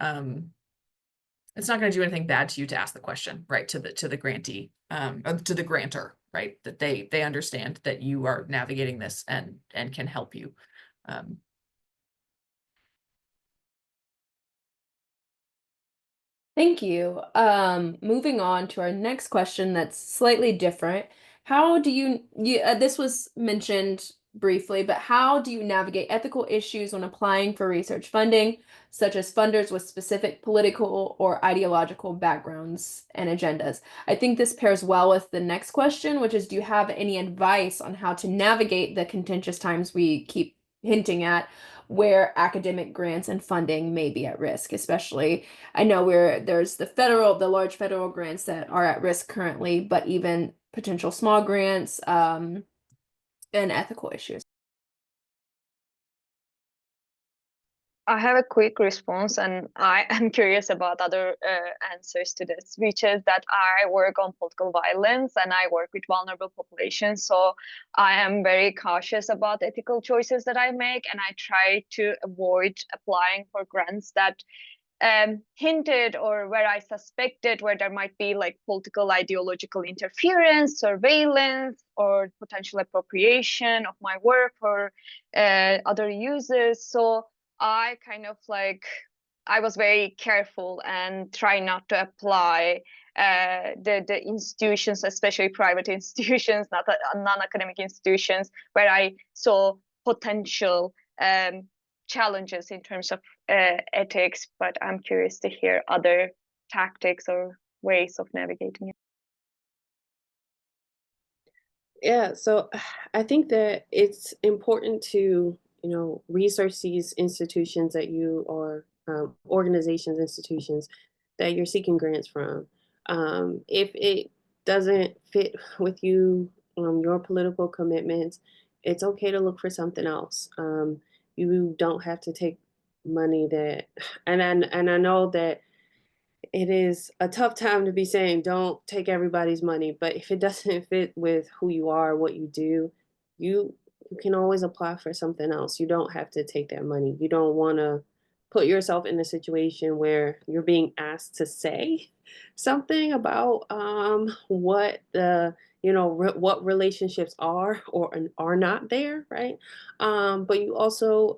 it's not going to do anything bad to you to ask the question, right? To the grantee, to the grantor, right? That they understand that you are navigating this and can help you. Thank you. Moving on to our next question that's slightly different. How do you this was mentioned briefly, but how do you navigate ethical issues when applying for research funding, such as funders with specific political or ideological backgrounds and agendas? I think this pairs well with the next question, which is, do you have any advice on how to navigate the contentious times we keep hinting at, where academic grants and funding may be at risk? Especially, I know there's the large federal grants that are at risk currently, but even potential small grants, and ethical issues. I have a quick response, and I am curious about other answers to this, which is that I work on political violence and I work with vulnerable populations. So I am very cautious about ethical choices that I make, and I try to avoid applying for grants that hinted or where I suspected where there might be like political ideological interference, surveillance, or potential appropriation of my work for other uses. So I kind of like, I was very careful and try not to apply the institutions, especially private institutions, not non-academic institutions, where I saw potential challenges in terms of ethics, but I'm curious to hear other tactics or ways of navigating it. Yeah, so I think that it's important to, research these institutions that you are, organizations, institutions that you're seeking grants from. If it doesn't fit with you, your political commitments, it's okay to look for something else. You don't have to take money that, and I know that it is a tough time to be saying don't take everybody's money, but if it doesn't fit with who you are, what you do, you you can always apply for something else. You don't have to take that money. You don't want to put yourself in a situation where you're being asked to say something about what the what relationships are or are not there, right? But you also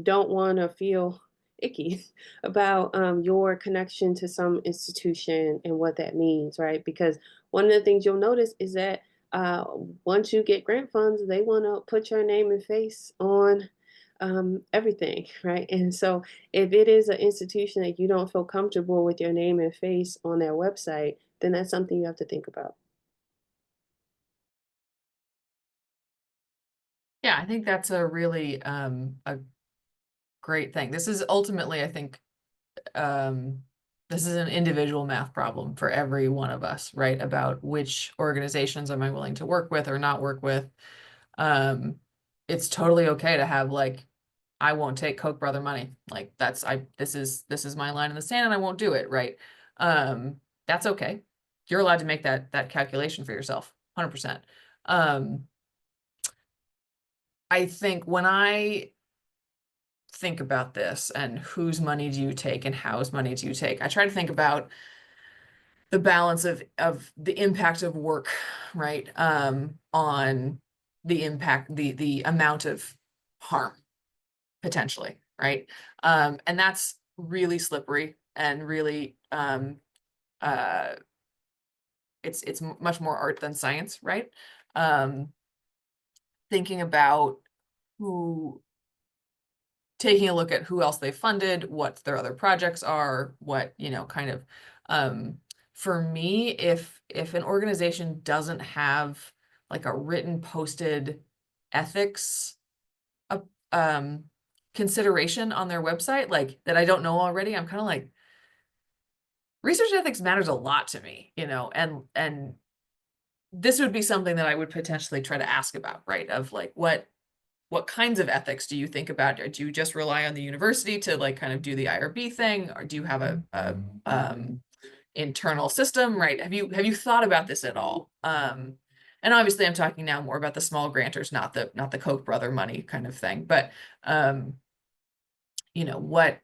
don't want to feel icky about your connection to some institution and what that means, right? Because one of the things you'll notice is that uh, once you get grant funds, they want to put your name and face on everything, right? And so if it is an institution that you don't feel comfortable with your name and face on their website, then that's something you have to think about. Yeah, I think that's a really a great thing. This is ultimately, I think, this is an individual math problem for every one of us, right? About which organizations am I willing to work with or not work with. It's totally okay to have like, I won't take Koch brother money. Like this is my line in the sand and I won't do it, right? That's okay. You're allowed to make that calculation for yourself, 100%. I think when I think about this and whose money do you take and how's money do you take, I try to think about the balance of the impact of work, right? On the impact, the amount of harm potentially, right? And that's really slippery and really it's much more art than science, right? Thinking about taking a look at who else they funded, what their other projects are, what, kind of, for me, if an organization doesn't have like a written posted ethics consideration on their website, like that I don't know already, I'm kind of like, research ethics matters a lot to me, and this would be something that I would potentially try to ask about, right? Of like, what kinds of ethics do you think about? Or do you just rely on the university to like kind of do the IRB thing? Or do you have a internal system, right? Have you thought about this at all? And obviously I'm talking now more about the small grantors, not the Koch brother money kind of thing. But what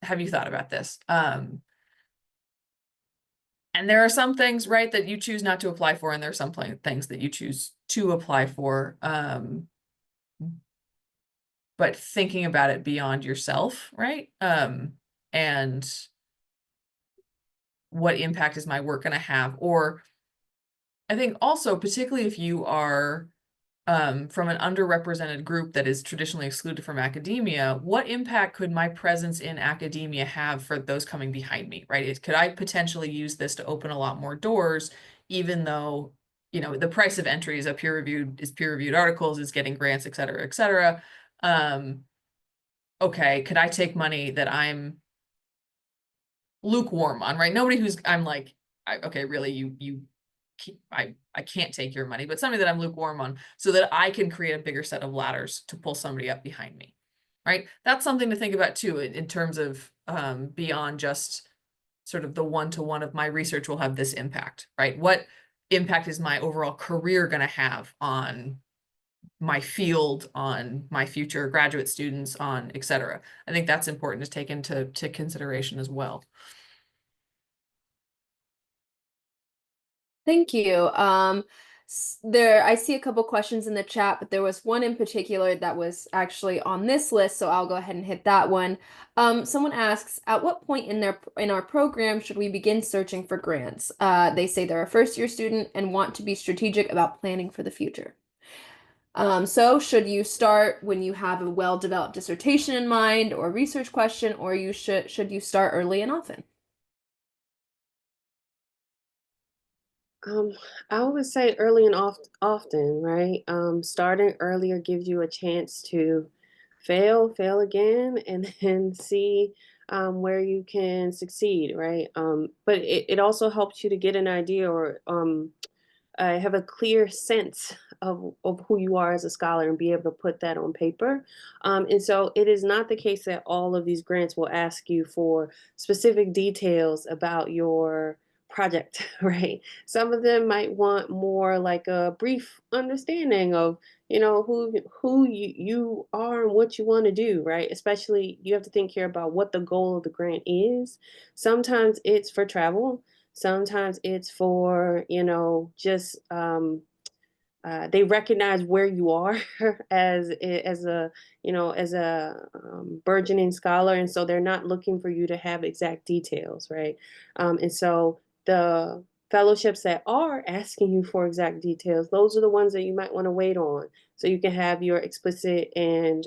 have you thought about this? And there are some things, right, that you choose not to apply for, and there are some things that you choose to apply for. But thinking about it beyond yourself, right? And what impact is my work going to have? Or I think also, particularly if you are from an underrepresented group that is traditionally excluded from academia, what impact could my presence in academia have for those coming behind me, right? Could I potentially use this to open a lot more doors, even though, you know, the price of entry is peer-reviewed articles, is getting grants, et cetera, et cetera. Okay, could I take money that I'm lukewarm on, right? Nobody who's, I'm like, okay, really, I can't take your money, but something that I'm lukewarm on, so that I can create a bigger set of ladders to pull somebody up behind me, right? That's something to think about too, in terms of beyond just sort of the one-to-one of my research will have this impact, right? What impact is my overall career going to have on my field, on my future graduate students, on et cetera? I think that's important to take into consideration as well. Thank you. I see a couple questions in the chat, but there was one in particular that was actually on this list, so I'll go ahead and hit that one. Someone asks, at what point in our program should we begin searching for grants? They say they're a first-year student and want to be strategic about planning for the future. So should you start when you have a well-developed dissertation in mind or research question, or should you start early and often? I would say early and often, right? Starting earlier gives you a chance to fail again, and then see where you can succeed, right? But it also helps you to get an idea, or have a clear sense of who you are as a scholar and be able to put that on paper. And so it is not the case that all of these grants will ask you for specific details about your project, right? Some of them might want more like a brief understanding of, you know, who you are and what you want to do, right? Especially you have to think here about what the goal of the grant is. Sometimes it's for travel. Sometimes it's for, you know, just they recognize where you are as a, you know, as a burgeoning scholar, and so they're not looking for you to have exact details, right? And so the fellowships that are asking you for exact details, those are the ones that you might want to wait on, so you can have your explicit and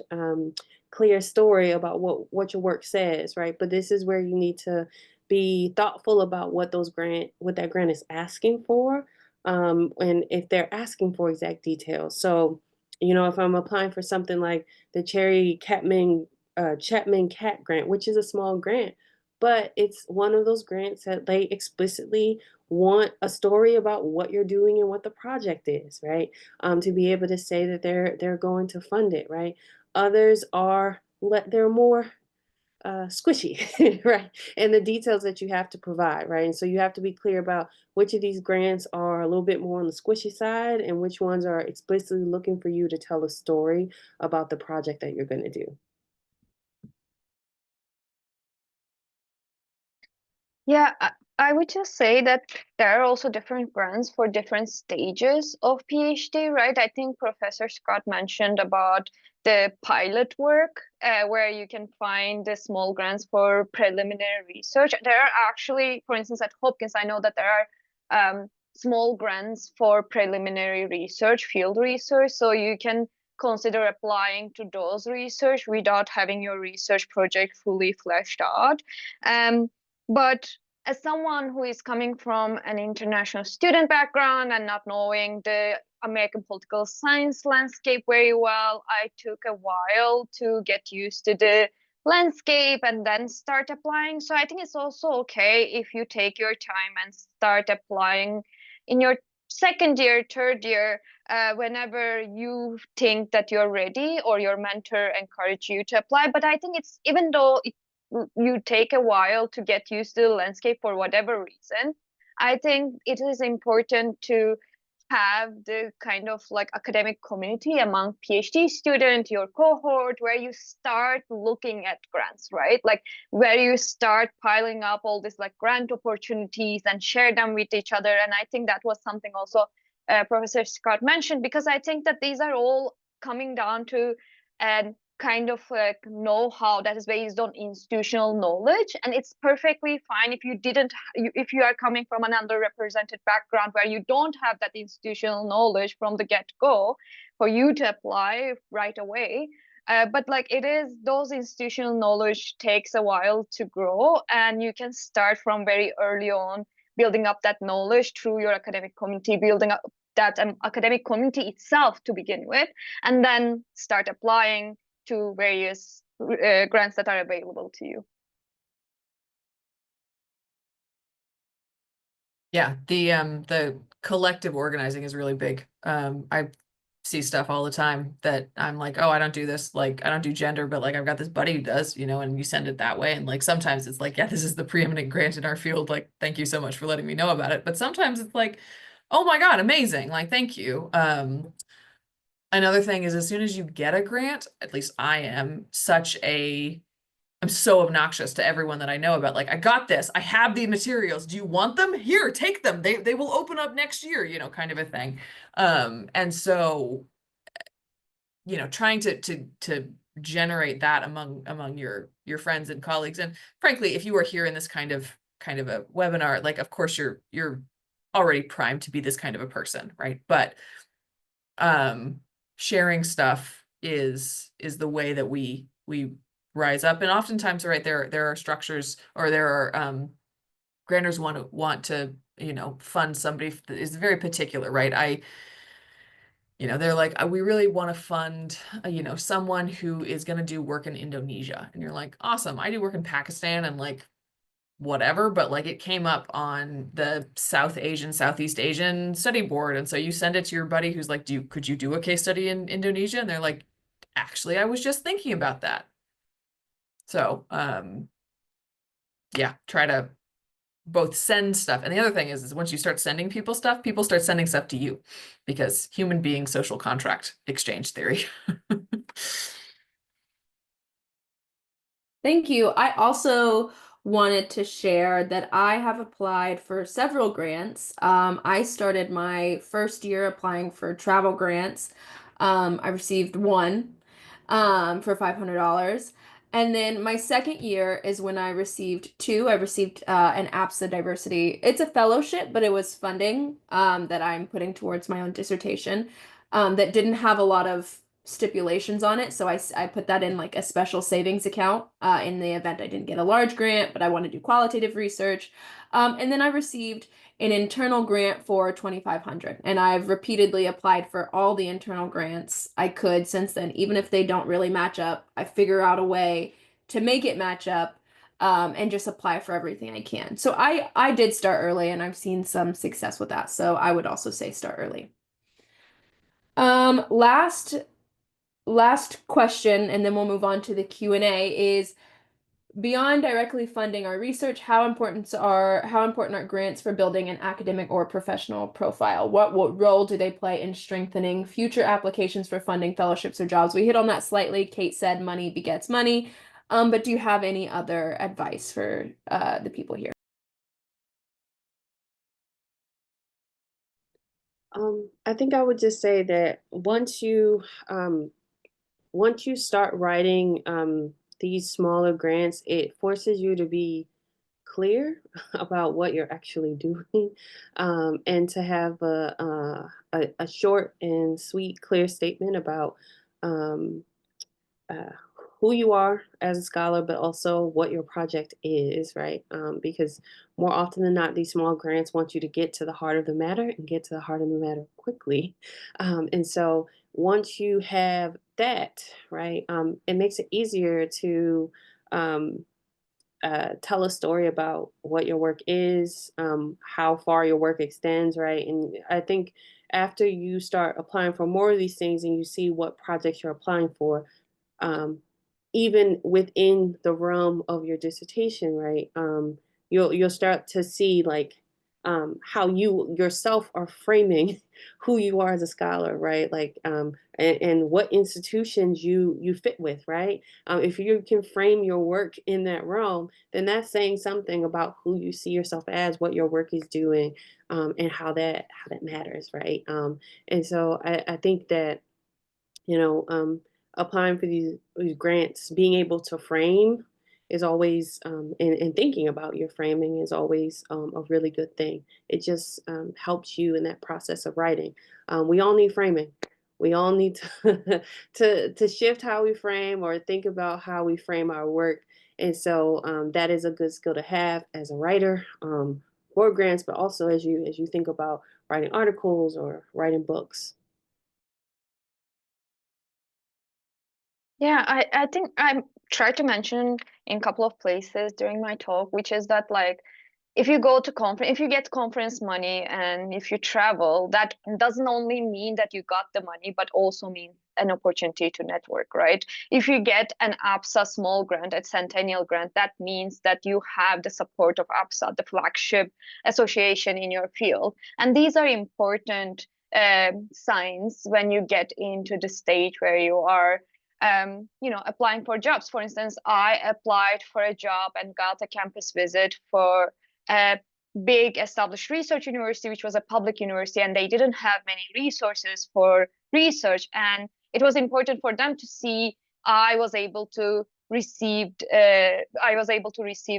clear story about what your work says, right? But this is where you need to be thoughtful about what that grant is asking for, and if they're asking for exact details. So, you know, if I'm applying for something like the Chapman Cat Grant, which is a small grant, but it's one of those grants that they explicitly want a story about what you're doing and what the project is, right? To be able to say that they're going to fund it, right? Others they're more squishy, right? And the details that you have to provide, right? And so you have to be clear about which of these grants are a little bit more on the squishy side and which ones are explicitly looking for you to tell a story about the project that you're going to do. Yeah, I would just say that there are also different grants for different stages of PhD, right? I think Professor Scott mentioned about the pilot work, where you can find the small grants for preliminary research. There are actually, for instance, at Hopkins, I know that there are small grants for preliminary research, field research, so you can consider applying to those research without having your research project fully fleshed out. But as someone who is coming from an international student background and not knowing the American political science landscape very well, I took a while to get used to the landscape and then start applying. So I think it's also okay if you take your time and start applying in your second year, third year, whenever you think that you're ready or your mentor encourage you to apply. But I think it's, even though you take a while to get used to the landscape for whatever reason, I think it is important to have the kind of like academic community among PhD students, your cohort, where you start looking at grants, right? Like where you start piling up all these like grant opportunities and share them with each other. And I think that was something also Professor Scott mentioned, because I think that these are all coming down to an kind of like know-how that is based on institutional knowledge, and it's perfectly fine if you didn't if you are coming from an underrepresented background where you don't have that institutional knowledge from the get-go for you to apply right away. But like it is, those institutional knowledge takes a while to grow, and you can start from very early on building up that knowledge through your academic community, building up that academic community itself to begin with, and then start applying to various grants that are available to you. Yeah, the collective organizing is really big. I see stuff all the time that I'm like, oh, I don't do this, like I don't do gender, but like I've got this buddy who does, you know, and you send it that way. And like sometimes it's like, yeah, this is the preeminent grant in our field, like thank you so much for letting me know about it. But sometimes it's like, oh my God, amazing, like thank you. Another thing is, as soon as you get a grant, at least I'm so obnoxious to everyone that I know about, like, I got this, I have the materials, do you want them? Here, take them, they will open up next year, you know, kind of a thing. And so, you know, trying to generate that among your friends and colleagues. And frankly, if you are here in this kind of a webinar, like, of course you're already primed to be this kind of a person, right? But sharing stuff is the way that we rise up. And oftentimes, right, there are structures, or there are grantors want to, you know, fund somebody that is very particular, right? You know, they're like, we really want to fund, you know, someone who is going to do work in Indonesia. And you're like, awesome, I do work in Pakistan and like whatever, but like it came up on the Southeast Asian study board. And so you send it to your buddy who's like, could you do a case study in Indonesia? And they're like, actually, I was just thinking about that. So, yeah, try to both send stuff. And the other thing is once you start sending people stuff, people start sending stuff to you, because human being social contract exchange theory. Thank you. I also wanted to share that I have applied for several grants. I started my first year applying for travel grants. I received one for $500. And then my second year is when I received two. I received an APSA diversity. It's a fellowship, but it was funding that I'm putting towards my own dissertation that didn't have a lot of stipulations on it. So I put that in like a special savings account in the event I didn't get a large grant, but I want to do qualitative research. And then I received an internal grant for $2,500. And I've repeatedly applied for all the internal grants I could since then. Even if they don't really match up, I figure out a way to make it match up and just apply for everything I can. So I did start early, and I've seen some success with that. So I would also say start early. Last question, and then we'll move on to the Q&A, is beyond directly funding our research, how important are grants for building an academic or professional profile? What role do they play in strengthening future applications for funding, fellowships, or jobs? We hit on that slightly. Kate said money begets money. But do you have any other advice for the people here? I think I would just say that once you start writing these smaller grants, it forces you to be clear about what you're actually doing, and to have a short and sweet, clear statement about who you are as a scholar, but also what your project is, right? Because more often than not, these small grants want you to get to the heart of the matter and get to the heart of the matter quickly. And so once you have that, right, it makes it easier to tell a story about what your work is, how far your work extends, right? And I think after you start applying for more of these things and you see what projects you're applying for, um, even within the realm of your dissertation, right? You'll start to see like how you yourself are framing who you are as a scholar, right? Like and what institutions you fit with, right? If you can frame your work in that realm, then that's saying something about who you see yourself as, what your work is doing, and how that matters, right? And so I think that, you know, applying for these grants, being able to frame is always, and thinking about your framing is always a really good thing. It just helps you in that process of writing. We all need framing. We all need to, to shift how we frame or think about how we frame our work. And so that is a good skill to have as a writer for grants, but also as you think about writing articles or writing books. Yeah, I think I tried to mention in a couple of places during my talk, which is that like if you go to conference, if you get conference money and if you travel, that doesn't only mean that you got the money, but also means an opportunity to network, right? If you get an APSA small grant, a centennial grant, that means that you have the support of APSA, the flagship association in your field. And these are important signs when you get into the stage where you are applying for jobs. For instance, I applied for a job and got a campus visit for a big established research university, which was a public university, and they didn't have many resources for research. And it was important for them to see I was able to receive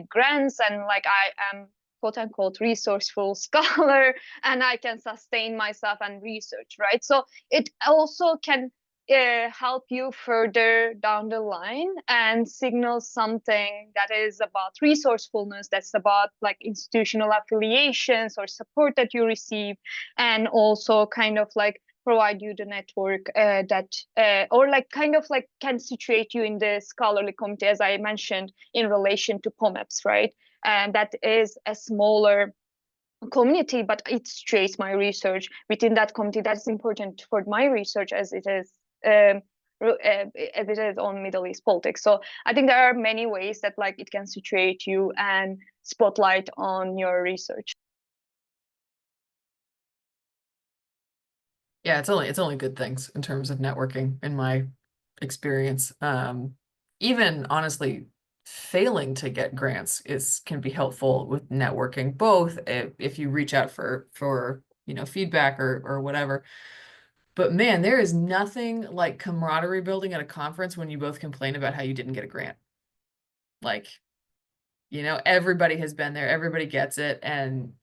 grants, and like I am quote unquote resourceful scholar, and I can sustain myself and research, right? So it also can help you further down the line and signal something that is about resourcefulness, that's about like institutional affiliations or support that you receive, and also kind of like provide you the network or like kind of like can situate you in the scholarly committee, as I mentioned, in relation to POMEPS, right? And that is a smaller community, but it situates my research within that community. That's important for my research as it is on Middle East politics. So I think there are many ways that like it can situate you and spotlight on your research. Yeah, it's only good things in terms of networking in my experience. Even honestly, failing to get grants can be helpful with networking, both if you reach out for feedback or whatever. But man, there is nothing like camaraderie building at a conference when you both complain about how you didn't get a grant. Like, everybody has been there, everybody gets it, and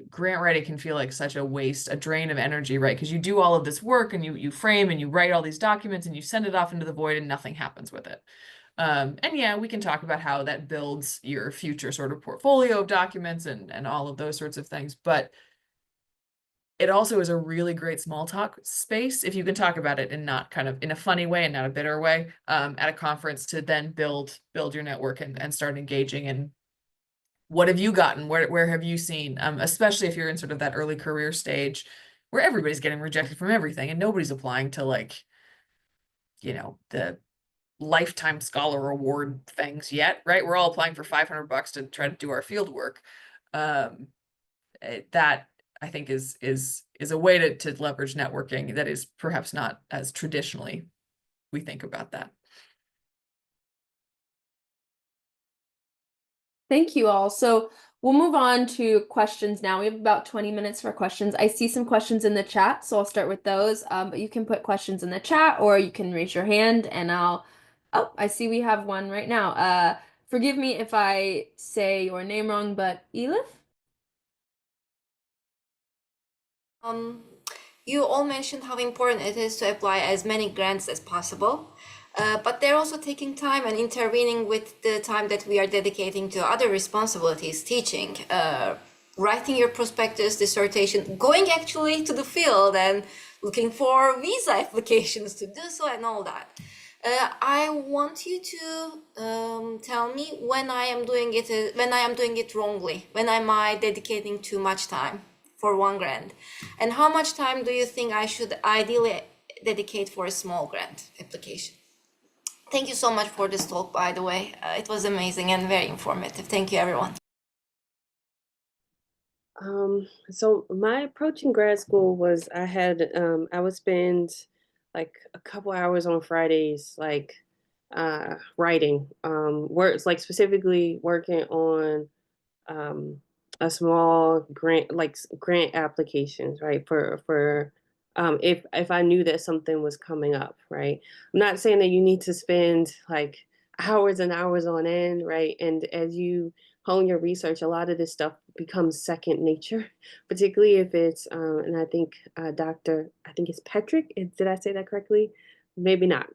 grant writing can feel like such a waste, a drain of energy, right? Because you do all of this work and you frame and you write all these documents and you send it off into the void and nothing happens with it. And yeah, we can talk about how that builds your future sort of portfolio of documents and all of those sorts of things. But it also is a really great small talk space if you can talk about it and not kind of in a funny way and not a bitter way at a conference, to then build your network and start engaging in what have you gotten, where have you seen, especially if you're in sort of that early career stage where everybody's getting rejected from everything and nobody's applying to like, the lifetime scholar award things yet, right? We're all applying for $500 to try to do our field work. That I think is a way to leverage networking that is perhaps not as traditionally we think about that. Thank you all. So we'll move on to questions now. We have about 20 minutes for questions. I see some questions in the chat, so I'll start with those. But you can put questions in the chat or you can raise your hand and oh, I see we have one right now. Forgive me if I say your name wrong, but Elif? You all mentioned how important it is to apply as many grants as possible, but they're also taking time and intervening with the time that we are dedicating to other responsibilities, teaching, writing your prospectus, dissertation, going actually to the field and looking for visa applications to do so and all that. I want you to tell me when I am doing it wrongly, when am I dedicating too much time for one grant, and how much time do you think I should ideally dedicate for a small grant application? Thank you so much for this talk, by the way. It was amazing and very informative. Thank you, everyone. So my approach in grad school was I would spend like a couple hours on Fridays, like writing, works, like specifically working on a small grant, like grant applications, right? For if I knew that something was coming up, right? I'm not saying that you need to spend like hours and hours on end, right? And as you hone your research, a lot of this stuff becomes second nature, particularly if it's, and I think I think it's Petrich, did I say that correctly? Maybe not.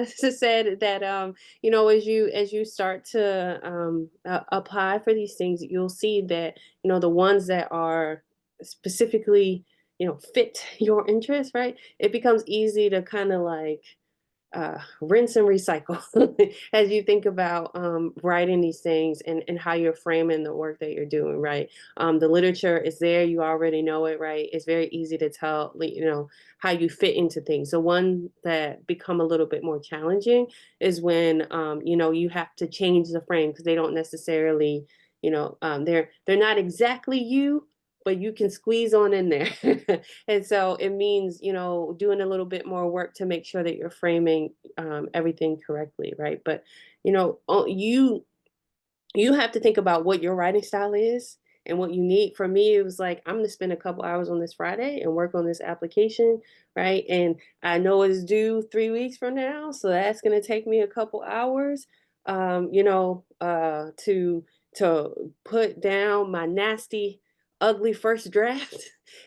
Said that, you know, as you start to apply for these things, you'll see that, you know, the ones that are specifically, you know, fit your interest, right? It becomes easy to kind of like rinse and recycle as you think about writing these things and how you're framing the work that you're doing, right? The literature is there, you already know it, right? It's very easy to tell, you know, how you fit into things. The one that become a little bit more challenging is when, you know, you have to change the frame because they don't necessarily, you know, they're not exactly you, but you can squeeze on in there. And so it means, you know, doing a little bit more work to make sure that you're framing everything correctly, right? But, you know, you have to think about what your writing style is and what you need. For me, it was like, I'm going to spend a couple hours on this Friday and work on this application, right? And I know it's due 3 weeks from now, so that's going to take me a couple hours, you know, to put down my nasty, ugly first draft,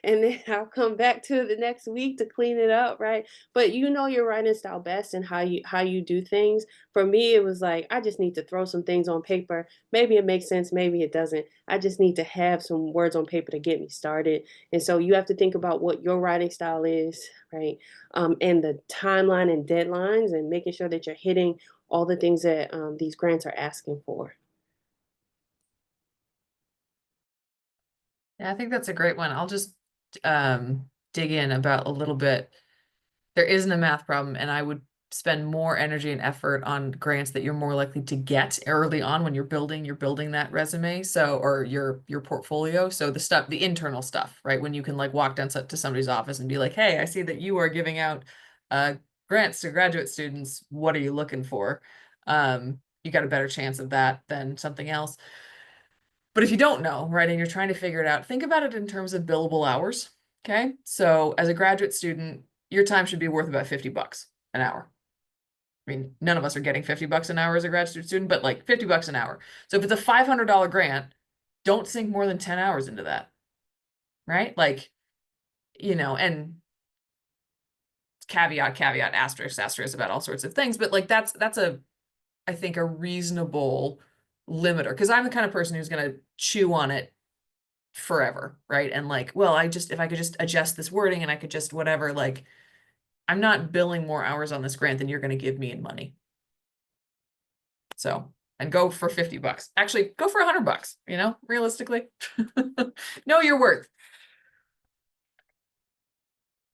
and then I'll come back to it the next week to clean it up, right? But you know your writing style best and how you do things. For me, it was like I just need to throw some things on paper. Maybe it makes sense, maybe it doesn't. I just need to have some words on paper to get me started. And so you have to think about what your writing style is, right? And the timeline and deadlines and making sure that you're hitting all the things that these grants are asking for. Yeah, I think that's a great one. I'll just dig in about a little bit. There isn't a math problem, and I would spend more energy and effort on grants that you're more likely to get early on when you're building that resume, so, or your portfolio. So the stuff, the internal stuff, right? When you can like walk down to somebody's office and be like, hey, I see that you are giving out grants to graduate students. What are you looking for? You got a better chance of that than something else. But if you don't know, right, and you're trying to figure it out, think about it in terms of billable hours. Okay. So as a graduate student, your time should be worth about $50 an hour. I mean, none of us are getting $50 an hour as a graduate student, but like $50 an hour. So if it's a $500 grant, don't sink more than 10 hours into that. Right? Like, you know, and caveat, asterisk about all sorts of things, but like that's I think a reasonable limiter, because I'm the kind of person who's going to chew on it forever, right? And like, well, if I could just adjust this wording and I could just whatever, like, I'm not billing more hours on this grant than you're going to give me in money. So, and go for $50. Actually, go for $100, you know, realistically. Know your worth.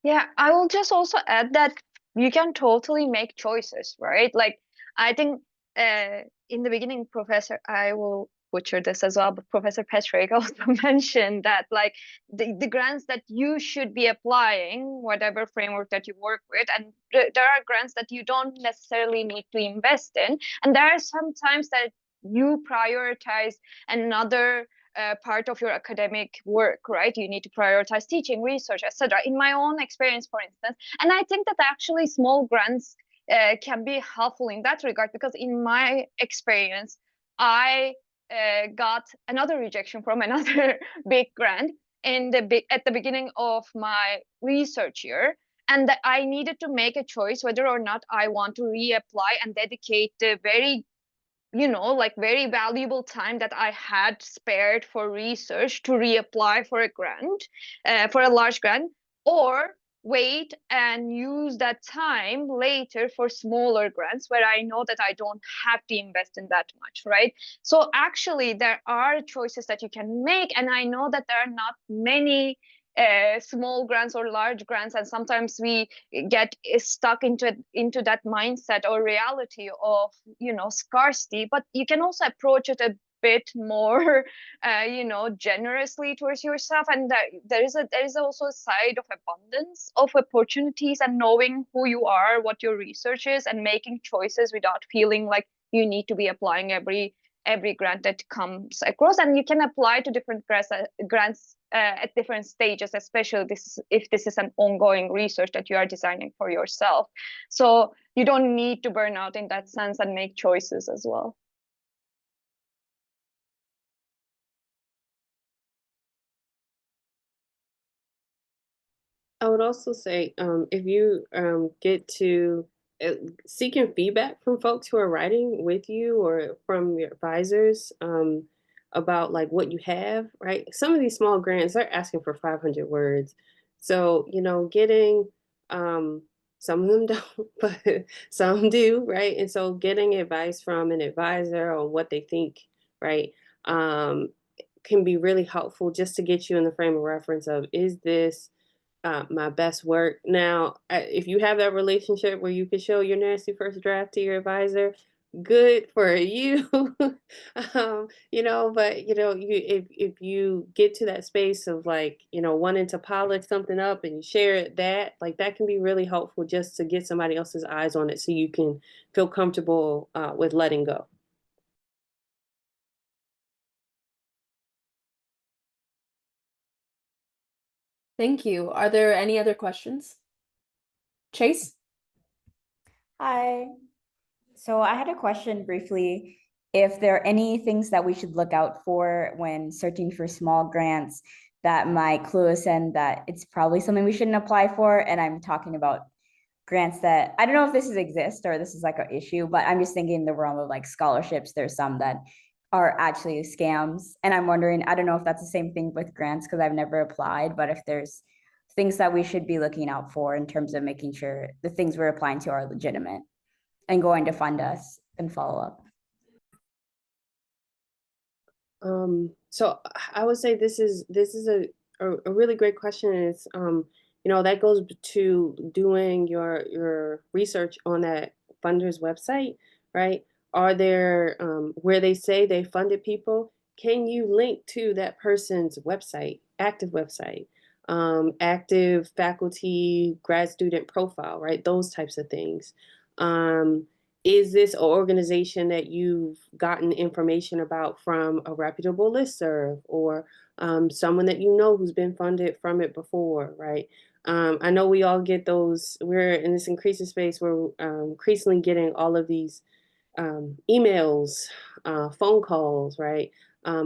Yeah, I will just also add that you can totally make choices, right? Like, I think in the beginning, I will butcher this as well, but Professor Petrich also mentioned that like the grants that you should be applying, whatever framework that you work with, and there are grants that you don't necessarily need to invest in. And there are some times that you prioritize another part of your academic work, right? You need to prioritize teaching, research, etc. In my own experience, for instance, and I think that actually small grants can be helpful in that regard, because in my experience, I got another rejection from another big grant at the beginning of my research year, and that I needed to make a choice whether or not I want to reapply and dedicate the very like very valuable time that I had spared for research to reapply for a grant, for a large grant, or wait and use that time later for smaller grants where I know that I don't have to invest in that much, right? So actually there are choices that you can make, and I know that there are not many small grants or large grants, and sometimes we get stuck into that mindset or reality of scarcity. But you can also approach it a bit more generously towards yourself, and there is also a side of abundance of opportunities and knowing who you are, what your research is, and making choices without feeling like you need to be applying every every grant that comes across, and you can apply to different grants at different stages, especially if this is an ongoing research that you are designing for yourself. So you don't need to burn out in that sense and make choices as well. I would also say, if you get to seeking feedback from folks who are writing with you or from your advisors about like what you have, right? Some of these small grants are asking for 500 words. So, you know, getting some of them don't, but some do, right? And so getting advice from an advisor on what they think, right, can be really helpful just to get you in the frame of reference of, is this my best work? Now, if you have that relationship where you can show your nasty first draft to your advisor, good for you. You know, but you know, if you get to that space of like, you know, wanting to polish something up and you share that, like that can be really helpful just to get somebody else's eyes on it so you can feel comfortable with letting go. Thank you. Are there any other questions? Chase? Hi. So I had a question briefly. If there are any things that we should look out for when searching for small grants that might clue us in that it's probably something we shouldn't apply for. And I'm talking about grants that, I don't know if this exists or this is like an issue, but I'm just thinking in the realm of like scholarships, there's some that are actually scams. And I'm wondering, I don't know if that's the same thing with grants because I've never applied, but if there's things that we should be looking out for in terms of making sure the things we're applying to are legitimate and going to fund us and follow up. So I would say this is a really great question. It's you know, that goes to doing your research on that funder's website, right? Are there where they say they funded people, can you link to that person's website, active website, active faculty, grad student profile, right? Those types of things. Is this an organization that you've gotten information about from a reputable listserv or someone that you know who's been funded from it before, right? I know we all get those. We're in this increasing space where we're increasingly getting all of these emails, phone calls, right?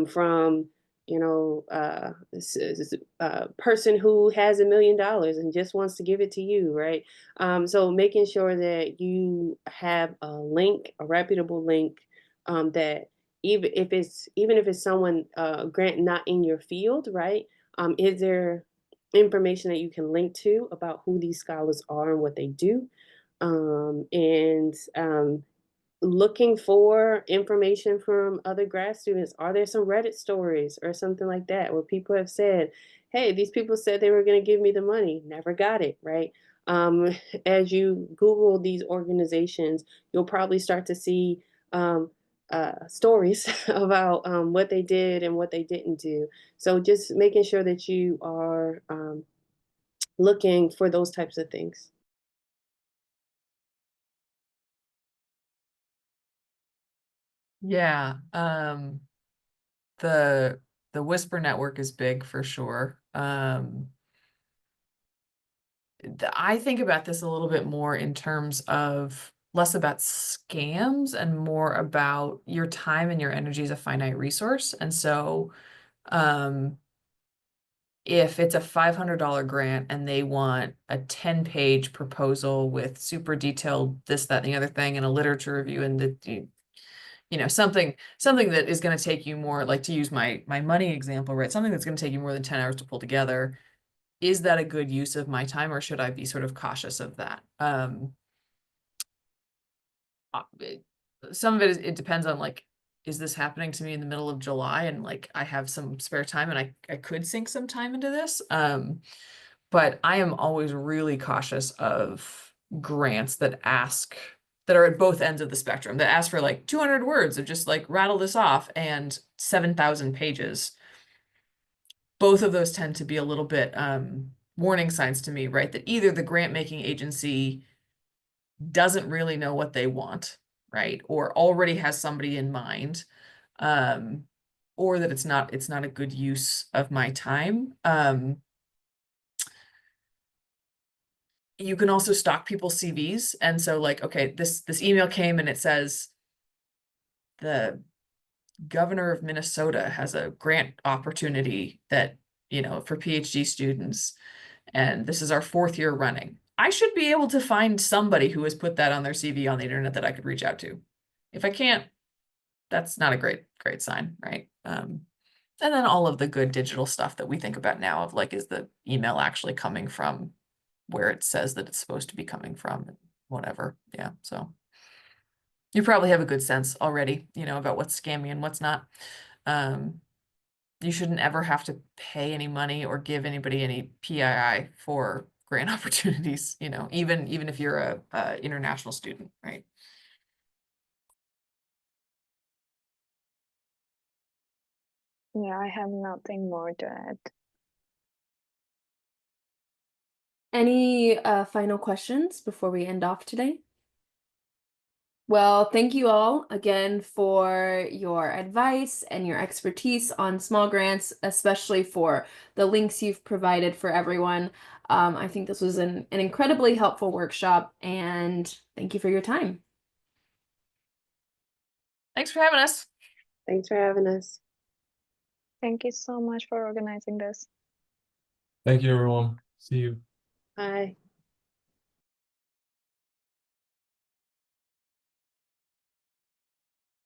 From, you know, a person who has $1 million and just wants to give it to you, right? So making sure that you have a link, a reputable link, that even if it's someone grant not in your field, right? Is there information that you can link to about who these scholars are and what they do? And looking for information from other grad students. Are there some Reddit stories or something like that where people have said, hey, these people said they were going to give me the money, never got it, right? As you Google these organizations, you'll probably start to see stories about what they did and what they didn't do. So just making sure that you are looking for those types of things. Yeah, the Whisper network is big for sure. I think about this a little bit more in terms of less about scams and more about your time and your energy is a finite resource. And so if it's a $500 grant and they want a 10-page proposal with super detailed this, that, and the other thing, and a literature review, and the, you know, something that is going to take you more, like to use my money example, right? Something that's going to take you more than 10 hours to pull together. Is that a good use of my time, or should I be sort of cautious of that? Some of it depends on like, is this happening to me in the middle of July and like I have some spare time and I could sink some time into this. But I am always really cautious of grants that are at both ends of the spectrum, that ask for like 200 words of just like rattle this off and 7,000 pages. Both of those tend to be a little bit warning signs to me, right? That either the grant making agency doesn't really know what they want, right? Or already has somebody in mind. or that it's not a good use of my time. You can also stalk people's CVs. And so like, okay, this email came and it says the governor of Minnesota has a grant opportunity that, you know, for PhD students, and this is our 4th year running. I should be able to find somebody who has put that on their CV on the internet that I could reach out to. If I can't, that's not a great sign, right? And then all of the good digital stuff that we think about now of like, is the email actually coming from where it says that it's supposed to be coming from, and whatever. Yeah, so you probably have a good sense already, you know, about what's scammy and what's not. You shouldn't ever have to pay any money or give anybody any PII for grant opportunities, you know, even if you're a international student, right? Yeah, I have nothing more to add. Any final questions before we end off today? Well, thank you all again for your advice and your expertise on small grants, especially for the links you've provided for everyone. I think this was an incredibly helpful workshop, and thank you for your time. Thanks for having us. Thanks for having us. Thank you so much for organizing this. Thank you, everyone. See you. Bye.